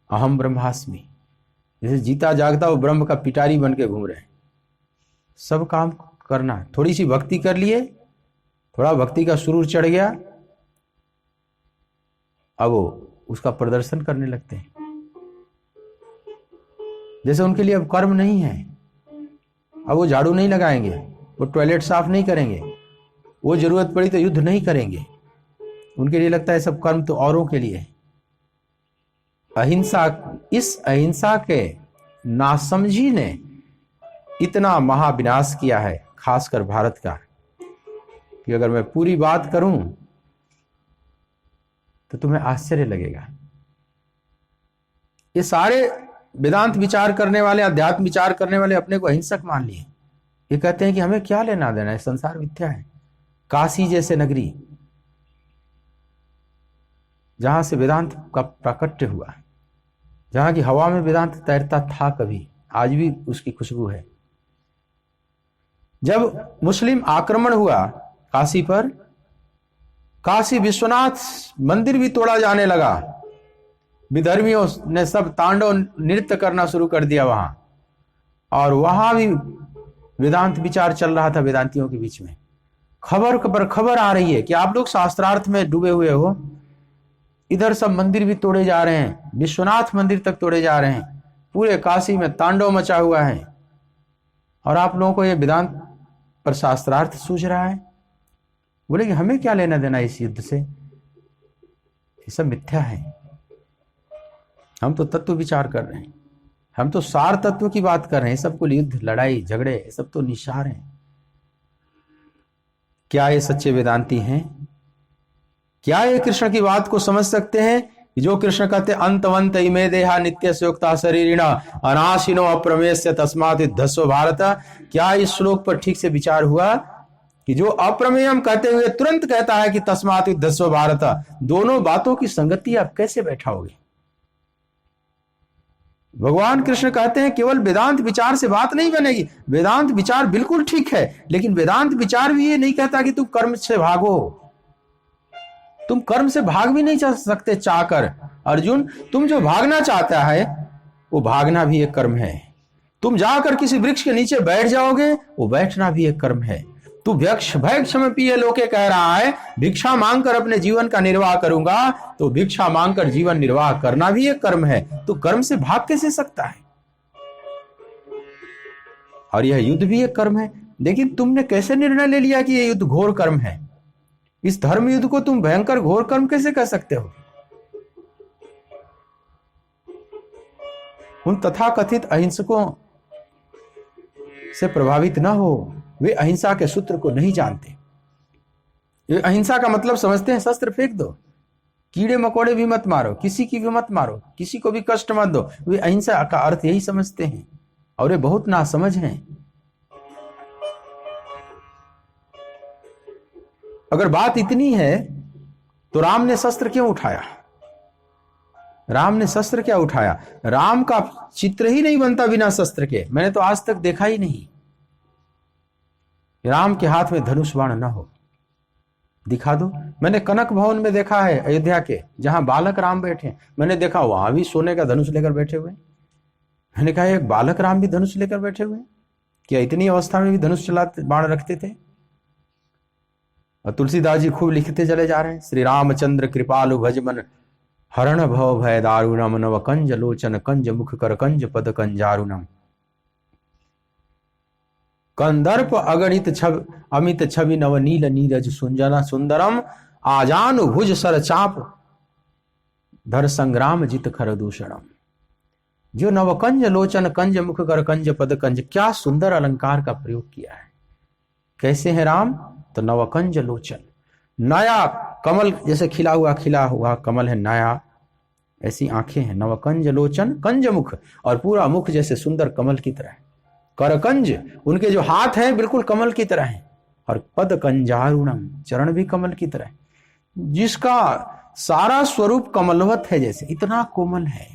अहम ब्रह्मास्मि। जैसे जीता जागता वो ब्रह्म का पिटारी बन के घूम रहे हैं। सब काम करना, थोड़ी सी भक्ति कर लिए, थोड़ा भक्ति का सुरूर चढ़ गया, अब वो उसका प्रदर्शन करने लगते हैं। जैसे उनके लिए अब कर्म नहीं है, अब वो झाड़ू नहीं लगाएंगे, वो टॉयलेट साफ नहीं करेंगे, वो जरूरत पड़ी तो युद्ध नहीं करेंगे। उनके लिए लगता है सब कर्म तो औरों के लिए है। अहिंसा, इस अहिंसा के नासमझी ने इतना महाविनाश किया है, खासकर भारत का, कि अगर मैं पूरी बात करूं तो तुम्हें आश्चर्य लगेगा। ये सारे वेदांत विचार करने वाले, अध्यात्म विचार करने वाले अपने को अहिंसक मान लिए। ये कहते हैं कि हमें क्या लेना देना है, संसार मिथ्या है। काशी जैसे नगरी जहां से वेदांत का प्राकट्य हुआ, जहां की हवा में वेदांत तैरता था कभी, आज भी उसकी खुशबू है। जब मुस्लिम आक्रमण हुआ काशी पर, काशी विश्वनाथ मंदिर भी तोड़ा जाने लगा। विधर्मियों ने सब तांडव नृत्य करना शुरू कर दिया वहां, और वहां भी वेदांत विचार चल रहा था वेदांतियों के बीच में। खबर पर खबर आ रही है कि आप लोग शास्त्रार्थ में डूबे हुए हो, इधर सब मंदिर भी तोड़े जा रहे हैं, विश्वनाथ मंदिर तक तोड़े जा रहे हैं, पूरे काशी में तांडव मचा हुआ है, और आप लोगों को ये वेदांत पर शास्त्रार्थ सूझ रहा है। बोले कि हमें क्या लेना देना इस युद्ध से, ये सब मिथ्या है। हम तो तत्व विचार कर रहे हैं, हम तो सार तत्व की बात कर रहे हैं। सबको युद्ध, लड़ाई, झगड़े, ये सब तो निशार हैं। क्या ये सच्चे वेदांती हैं? क्या ये कृष्ण की बात को समझ सकते हैं कि जो कृष्ण कहते अंतवंत इमे देहा नित्य संयुक्ता शरीरिणा अनाशिनो अप्रमेयस्य तस्मात् युद्धस्व भारत। क्या इस श्लोक पर ठीक से विचार हुआ कि जो अप्रमेयम कहते हुए तुरंत कहता है कि तस्मात् युद्धस्व भारत, दोनों बातों की संगति आप कैसे बैठाओगे? भगवान कृष्ण कहते हैं केवल वेदांत विचार से बात नहीं बनेगी। वेदांत विचार बिल्कुल ठीक है, लेकिन वेदांत विचार भी ये नहीं कहता कि तुम कर्म से भागो। तुम कर्म से भाग भी नहीं जा सकते चाहकर। अर्जुन, तुम जो भागना चाहता है वो भागना भी एक कर्म है। तुम जाकर किसी वृक्ष के नीचे बैठ जाओगे, वो बैठना भी एक कर्म है। तू भैक्ष में पिए लोके कह रहा है भिक्षा मांगकर अपने जीवन का निर्वाह करूंगा, तो भिक्षा मांगकर जीवन निर्वाह करना भी एक कर्म है। तो कर्म से भाग कैसे सकता है? और यह युद्ध भी एक कर्म है। लेकिन तुमने कैसे निर्णय ले लिया कि यह युद्ध घोर कर्म है? इस धर्म युद्ध को तुम भयंकर घोर कर्म कैसे कह सकते हो? उन तथाकथित अहिंसकों से प्रभावित न हो। वे अहिंसा के सूत्र को नहीं जानते। वे अहिंसा का मतलब समझते हैं शस्त्र फेंक दो, कीड़े मकोड़े भी मत मारो, किसी की भी मत मारो, किसी को भी कष्ट मत दो। वे अहिंसा का अर्थ यही समझते हैं और वे बहुत नासमझ हैं। अगर बात इतनी है तो राम ने शस्त्र क्यों उठाया? राम ने शस्त्र क्या उठाया? राम का चित्र ही नहीं बनता बिना शस्त्र के। मैंने तो आज तक देखा ही नहीं राम के हाथ में धनुष बाण न हो। दिखा दो। मैंने कनक भवन में देखा है अयोध्या के, जहां बालक राम बैठे, मैंने देखा वहां भी सोने का धनुष लेकर बैठे हुए। मैंने कहा एक बालक राम भी धनुष लेकर बैठे हुए, क्या इतनी अवस्था में भी धनुष चलाते बाण रखते थे? और तुलसीदास जी खूब लिखते चले जा रहे हैं, श्री रामचंद्र कृपालु भजमन हरण भव भय दारुणम नव कंज लोचन कंज मुख कर कंज पद कंजारुणम कंदर्प अगणित छब अमित छवि नव नील नीरज सुंजना सुंदरम आजानु भुज सर चाप धर संग्राम जित खर दूषणम। जो नवकंज लोचन कंज मुख कर कंज पद कंज, क्या सुंदर अलंकार का प्रयोग किया है। कैसे है राम? तो नवकंज लोचन, नया कमल जैसे खिला हुआ कमल है नया, ऐसी आंखें हैं। नवकंज लोचन कंज मुख, और पूरा मुख जैसे सुंदर कमल की तरह। करकंज, उनके जो हाथ हैं बिल्कुल कमल की तरह हैं। और पद कंजारुणम, चरण भी कमल की तरह, जिसका सारा स्वरूप कमलवत है, जैसे इतना कोमल है।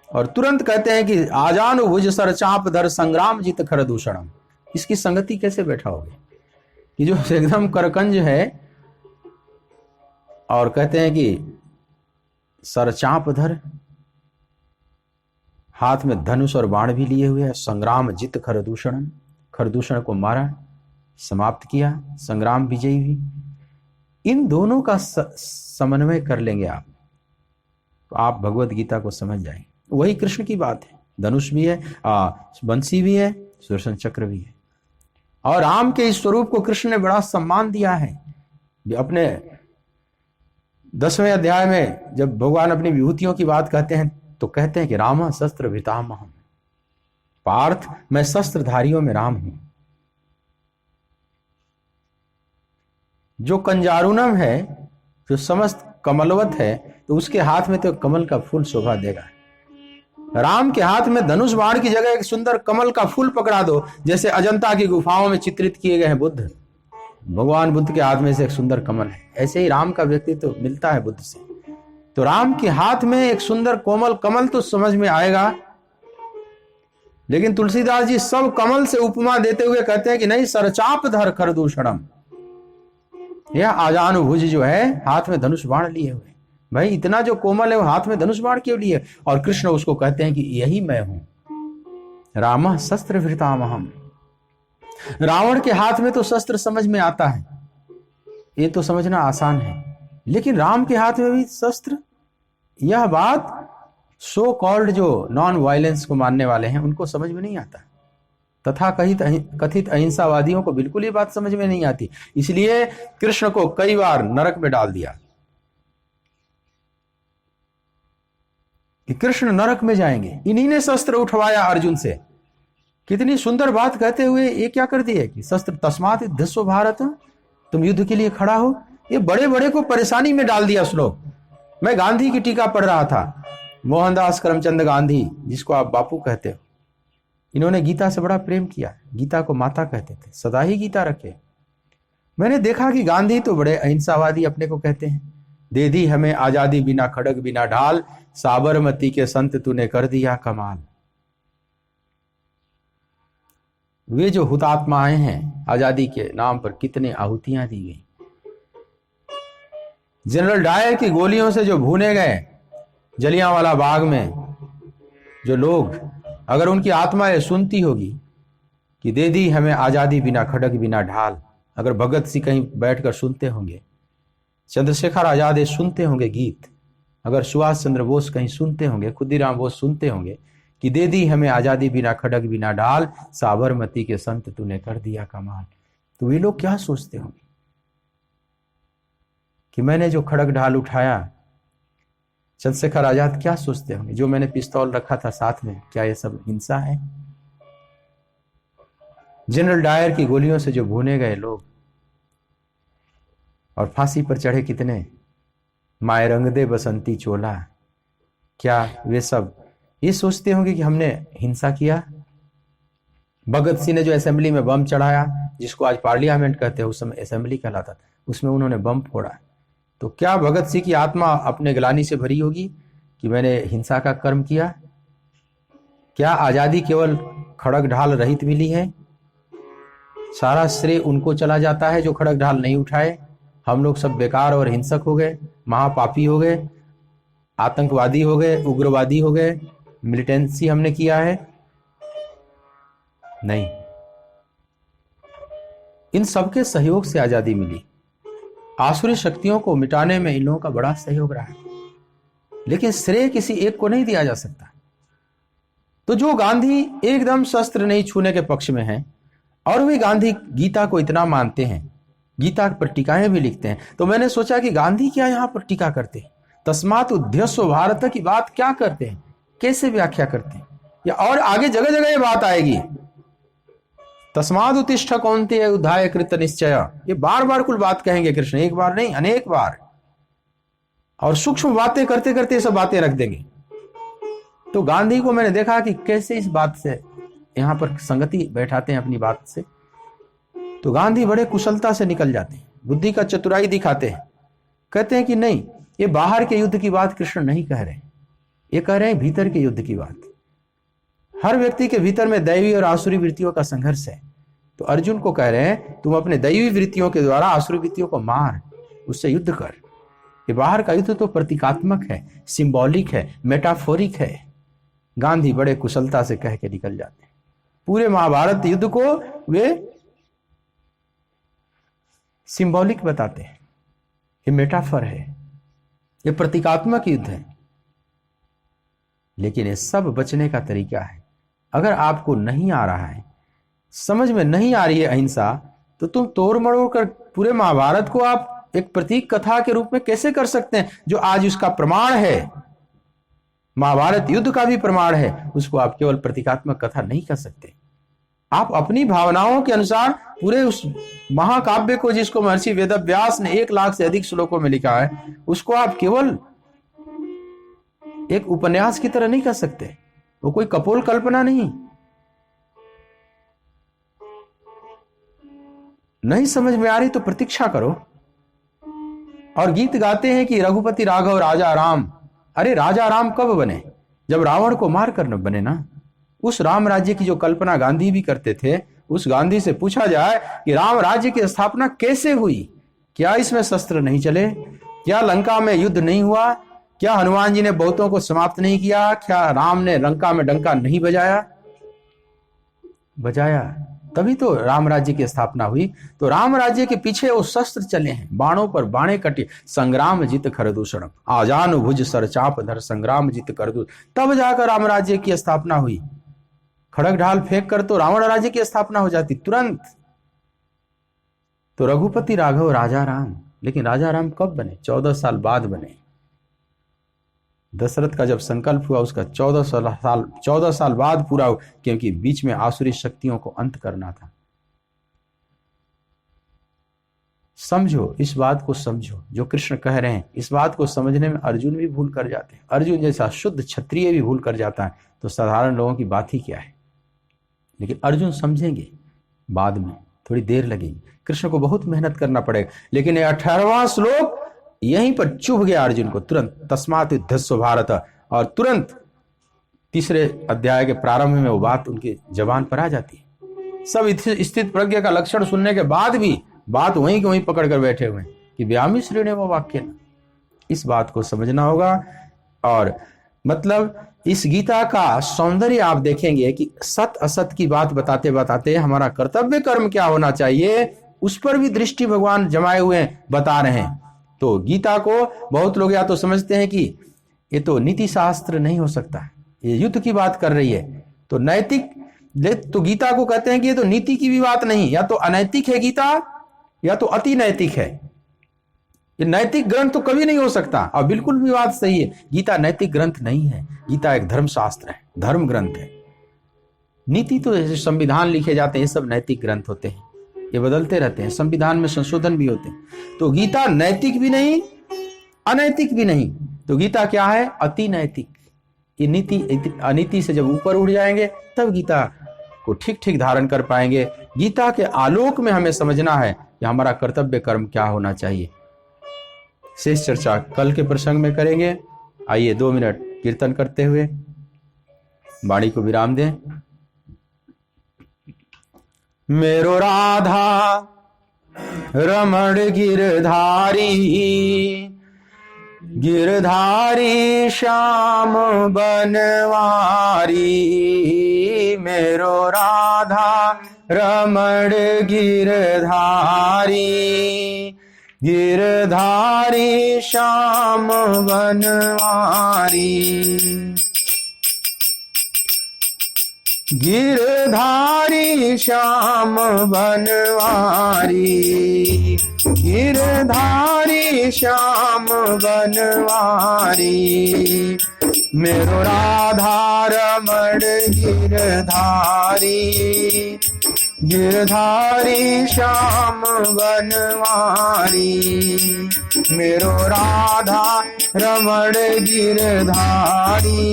और तुरंत कहते हैं कि आजानु भुज सर चाप धर संग्राम जित खर दूषणम। इसकी संगति कैसे बैठाओगे कि जो एकदम करकंज है और कहते हैं कि सरचाप धर, हाथ में धनुष और बाण भी लिए हुए है। संग्राम जित खरदूषण, खरदूषण को मारा, समाप्त किया, संग्राम विजयी भी। इन दोनों का समन्वय कर लेंगे आप तो आप भगवत गीता को समझ जाएंगे। वही कृष्ण की बात है। धनुष भी है, बंसी भी है, सुदर्शन चक्र भी है। और राम के इस स्वरूप को कृष्ण ने बड़ा सम्मान दिया है। अपने 10वें अध्याय में जब भगवान अपनी विभूतियों की बात कहते हैं तो कहते हैं कि राम शस्त्र भृतामहम्, पार्थ मैं शस्त्रधारियों में राम हूं। जो कंजारुणम है, जो समस्त कमलवत है, तो उसके हाथ में तो कमल का फूल शोभा देगा। राम के हाथ में धनुष बाण की जगह एक सुंदर कमल का फूल पकड़ा दो, जैसे अजंता की गुफाओं में चित्रित किए गए हैं बुद्ध, भगवान बुद्ध के हाथ में से एक सुंदर कमल है। ऐसे ही राम का व्यक्तित्व तो मिलता है बुद्ध से। तो राम के हाथ में एक सुंदर कोमल कमल तो समझ में आएगा, लेकिन तुलसीदास जी सब कमल से उपमा देते हुए कहते हैं कि नहीं, सरचाप धर खरदूषणम, यह आजानुभुज जो है हाथ में धनुष बाण लिए हुए। भाई इतना जो कोमल है वो हाथ में धनुष बाण क्यों लिए? और कृष्ण उसको कहते हैं कि यही मैं हूं, रामः शस्त्र भृतामहम्। रावण के हाथ में तो शस्त्र समझ में आता है, ये तो समझना आसान है, लेकिन राम के हाथ में भी शस्त्र, यह बात सो कॉल्ड जो नॉन वायलेंस को मानने वाले हैं उनको समझ में नहीं आता। तथा कथित अहिंसावादियों को बिल्कुल ये बात समझ में नहीं आती। इसलिए कृष्ण को कई बार नरक में डाल दिया कि कृष्ण नरक में जाएंगे। इन्हीं ने शस्त्र उठवाया अर्जुन से। कितनी सुंदर बात कहते हुए ये क्या कर दिए कि शस्त्र तस्मात् युद्धस्व भारत, तुम युद्ध के लिए खड़ा हो। ये बड़े बड़े को परेशानी में डाल दिया श्लोक। मैं गांधी की टीका पढ़ रहा था, मोहनदास करमचंद गांधी, जिसको आप बापू कहते हो। इन्होंने गीता से बड़ा प्रेम किया, गीता को माता कहते थे, सदा ही गीता रखे। मैंने देखा कि गांधी तो बड़े अहिंसावादी अपने को कहते हैं। दे दी हमें आजादी बिना खड़ग बिना ढाल, साबरमती के संत तूने कर दिया कमाल। वे जो हुतात्माएं हैं, आजादी के नाम पर कितने आहुतियां दी गई। जनरल डायर की गोलियों से जो भूने गए जलियांवाला बाग में जो लोग, अगर उनकी आत्मा ये सुनती होगी कि दे दी हमें आजादी बिना खड़ग बिना ढाल, अगर भगत सिंह कहीं बैठकर सुनते होंगे, चंद्रशेखर आजाद ये सुनते होंगे गीत, अगर सुभाष चंद्र बोस कहीं सुनते होंगे, खुदीराम बोस सुनते होंगे कि दे दी हमें आजादी बिना खड़ग बिना ढाल, साबरमती के संत तूने कर दिया कमाल, तो वे लोग क्या सोचते होंगे कि मैंने जो खड़ग ढाल उठाया, चंद्रशेखर आजाद क्या सोचते होंगे, जो मैंने पिस्तौल रखा था साथ में, क्या ये सब हिंसा है? जनरल डायर की गोलियों से जो भूने गए लोग और फांसी पर चढ़े कितने, माए रंग दे बसंती चोला, क्या वे सब ये सोचते होंगे कि हमने हिंसा किया? भगत सिंह ने जो असेंबली में बम चढ़ाया, जिसको आज पार्लियामेंट कहते हैं, उस समय असेंबली कहलाता था, उसमें उन्होंने बम फोड़ा, तो क्या भगत सिंह की आत्मा अपने ग्लानि से भरी होगी कि मैंने हिंसा का कर्म किया? क्या आजादी केवल खड़ग ढाल रहित मिली है? सारा श्रेय उनको चला जाता है जो खड़ग ढाल नहीं उठाए। हम लोग सब बेकार और हिंसक हो गए, महापापी हो गए, आतंकवादी हो गए, उग्रवादी हो गए, मिलिटेंसी हमने किया है? नहीं, इन सबके सहयोग से आजादी मिली। आसुरी शक्तियों को मिटाने में इन लोगों का बड़ा सहयोग रहा है, लेकिन श्रेय किसी एक को नहीं दिया जा सकता। तो जो गांधी एकदम शस्त्र नहीं छूने के पक्ष में हैं, और वे गांधी गीता को इतना मानते हैं, गीता पर टीकाएं भी लिखते हैं, तो मैंने सोचा कि गांधी क्या यहां पर टीका करते हैं, तस्मात् उद्यस्व भारत की बात क्या करते हैं, कैसे व्याख्या करते हैं, या और आगे जगह जगह ये बात आएगी, तस्मात् उत्तिष्ठ कौन्तेय युद्धाय कृत निश्चय, ये बार बार कुल बात कहेंगे कृष्ण, एक बार नहीं अनेक बार, और सूक्ष्म बातें करते करते ये सब बातें रख देंगे। तो गांधी को मैंने देखा कि कैसे इस बात से यहां पर संगति बैठाते हैं अपनी बात से, तो गांधी बड़े कुशलता से निकल जाते हैं, बुद्धि का चतुराई दिखाते हैं, कहते हैं कि नहीं, ये बाहर के युद्ध की बात कृष्ण नहीं कह रहे, ये कह रहे हैं भीतर के युद्ध की बात। हर व्यक्ति के भीतर में दैवी और आसुरी वृत्तियों का संघर्ष है, तो अर्जुन को कह रहे हैं तुम अपने दैवी वृत्तियों के द्वारा आसुरी वृत्तियों को मार, उससे युद्ध कर। ये बाहर का युद्ध तो प्रतीकात्मक है, सिंबॉलिक है, मेटाफोरिक है। गांधी बड़े कुशलता से कह के निकल जाते हैं। पूरे महाभारत युद्ध को वे सिंबॉलिक बताते हैं, ये मेटाफर है, ये प्रतीकात्मक युद्ध है। लेकिन ये सब बचने का तरीका है। अगर आपको नहीं आ रहा है, समझ में नहीं आ रही है अहिंसा, तो तुम तोड़ मड़ोड़ कर पूरे महाभारत को आप एक प्रतीक कथा के रूप में कैसे कर सकते हैं, जो आज उसका प्रमाण है, महाभारत युद्ध का भी प्रमाण है, उसको आप केवल प्रतीकात्मक कथा नहीं कर सकते। आप अपनी भावनाओं के अनुसार पूरे उस महाकाव्य को, जिसको महर्षि वेदव्यास ने 1 लाख से अधिक श्लोकों में लिखा है, उसको आप केवल एक उपन्यास की तरह नहीं कर सकते। वो कोई कपोल कल्पना नहीं समझ में आ रही तो प्रतीक्षा करो। और गीत गाते हैं कि रघुपति राघव राजा राम। अरे राजा राम कब बने? जब रावण को मार कर न बने ना। उस राम राज्य की जो कल्पना गांधी भी करते थे, उस गांधी से पूछा जाए कि राम राज्य की स्थापना कैसे हुई? क्या इसमें शस्त्र नहीं चले? क्या लंका में युद्ध नहीं हुआ? क्या हनुमान जी ने बहुतों को समाप्त नहीं किया? क्या राम ने लंका में डंका नहीं बजाया? बजाया, तभी तो राम राज्य की स्थापना हुई। तो राम राज्य के पीछे वो शस्त्र चले हैं, बाणों पर बाणे कटे, संग्राम जित खरदूषण, आजान भुज सर चाप धर, संग्राम जित खरदूषण, तब जाकर राम राज्य की स्थापना हुई। खड़ग ढाल फेंक कर तो रावण राज्य की स्थापना हो जाती तुरंत। तो रघुपति राघव राजा राम, लेकिन राजा राम कब बने? 14 साल बाद बने। दशरथ का जब संकल्प हुआ, उसका 14 साल बाद पूरा हुआ, क्योंकि बीच में आसुरी शक्तियों को अंत करना था। समझो, इस बात को समझो जो कृष्ण कह रहे हैं। इस बात को समझने में अर्जुन भी भूल कर जाते हैं। अर्जुन जैसा शुद्ध क्षत्रिय भी भूल कर जाता है, तो साधारण लोगों की बात ही क्या है। लेकिन अर्जुन समझेंगे, बाद में थोड़ी देर लगेगी, कृष्ण को बहुत मेहनत करना पड़ेगा। लेकिन 18वां श्लोक यहीं पर चुभ गया अर्जुन को तुरंत, तस्मात् युद्धस्व भारत, और तुरंत 3रे अध्याय के प्रारंभ में वो बात उनकी जबान पर आ जाती है। सब स्थित प्रज्ञ का लक्षण सुनने के बाद भी बात वहीं के वहीं पकड़ कर बैठे हुए हैं कि व्यामी श्रेणे वो वाक्य न। इस बात को समझना होगा। और मतलब इस गीता का सौंदर्य आप देखेंगे कि सत असत की बात बताते बताते हमारा कर्तव्य कर्म क्या होना चाहिए, उस पर भी दृष्टि भगवान जमाए हुए बता रहे हैं। तो गीता को बहुत लोग या तो समझते हैं कि ये तो नीति शास्त्र नहीं हो सकता, ये युद्ध की बात कर रही है, तो नैतिक, तो गीता को कहते हैं कि ये तो नीति की भी बात नहीं, या तो अनैतिक है गीता, या तो अति नैतिक है। ये नैतिक ग्रंथ तो कभी नहीं हो सकता। और बिल्कुल भी बात सही है, गीता नैतिक ग्रंथ नहीं है, गीता एक धर्मशास्त्र है, धर्म ग्रंथ है। नीति तो जैसे संविधान लिखे जाते हैं, ये सब नैतिक ग्रंथ होते हैं, ये बदलते रहते हैं, संविधान में संशोधन भी होते हैं। तो गीता नैतिक भी नहीं, अनैतिक भी नहीं। तो गीता क्या है? अति नैतिक। ये नीति अनीति से जब ऊपर उठ जाएंगे तब गीता को ठीक ठीक धारण कर पाएंगे। गीता के आलोक में हमें समझना है कि हमारा कर्तव्य कर्म क्या होना चाहिए। शेष चर्चा कल के प्रसंग में करेंगे। आइए 2 मिनट कीर्तन करते हुए वाणी को विराम दें। मेरो राधा रमण गिरधारी, गिरधारी श्याम बनवारी। मेरो राधा रमण गिरधारी, गिरधारी श्याम बनवारी। गिरधारी श्याम बनवारी, गिरधारी श्याम बनवारी। मेरो राधा रमण गिरधारी, गिरधारी श्याम बनवारी। मेरो राधा रमण गिरधारी,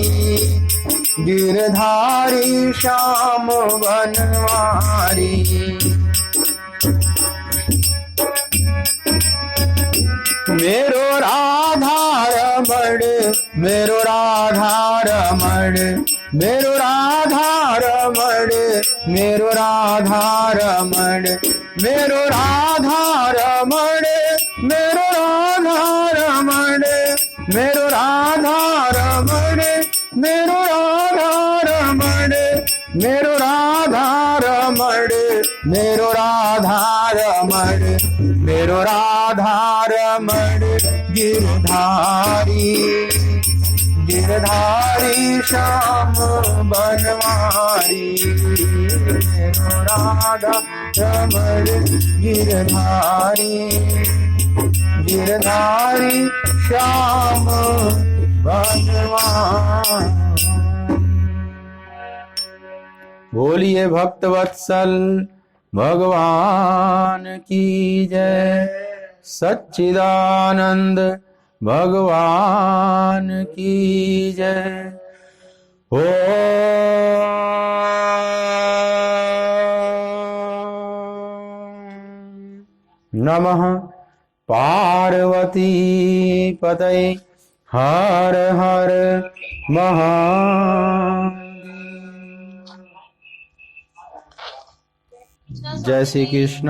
गिरधारी श्याम बनवारी। मेरो राधा रमण, मेरो राधा रमण, मेरो राधा रमण, मेरो राधा रमण, मेरो राधा रमण, मेरो राधा रमण, मेरो राधा रमण, मेरो राधा रमण, मेरो राधा रमण, मेरो राधा रमण, मेरो राधा रमण। गिरधारी, गिरधारी श्याम बनवारी। मेरो राधा रमण गिरधारी, गिरधारी श्याम बनवारी। बोलिए भक्तवत्सल भगवान की जय, सच्चिदानंद भगवान की जय। ओ नमः पार्वती पतये, हर हर महादेव। जय श्री कृष्ण।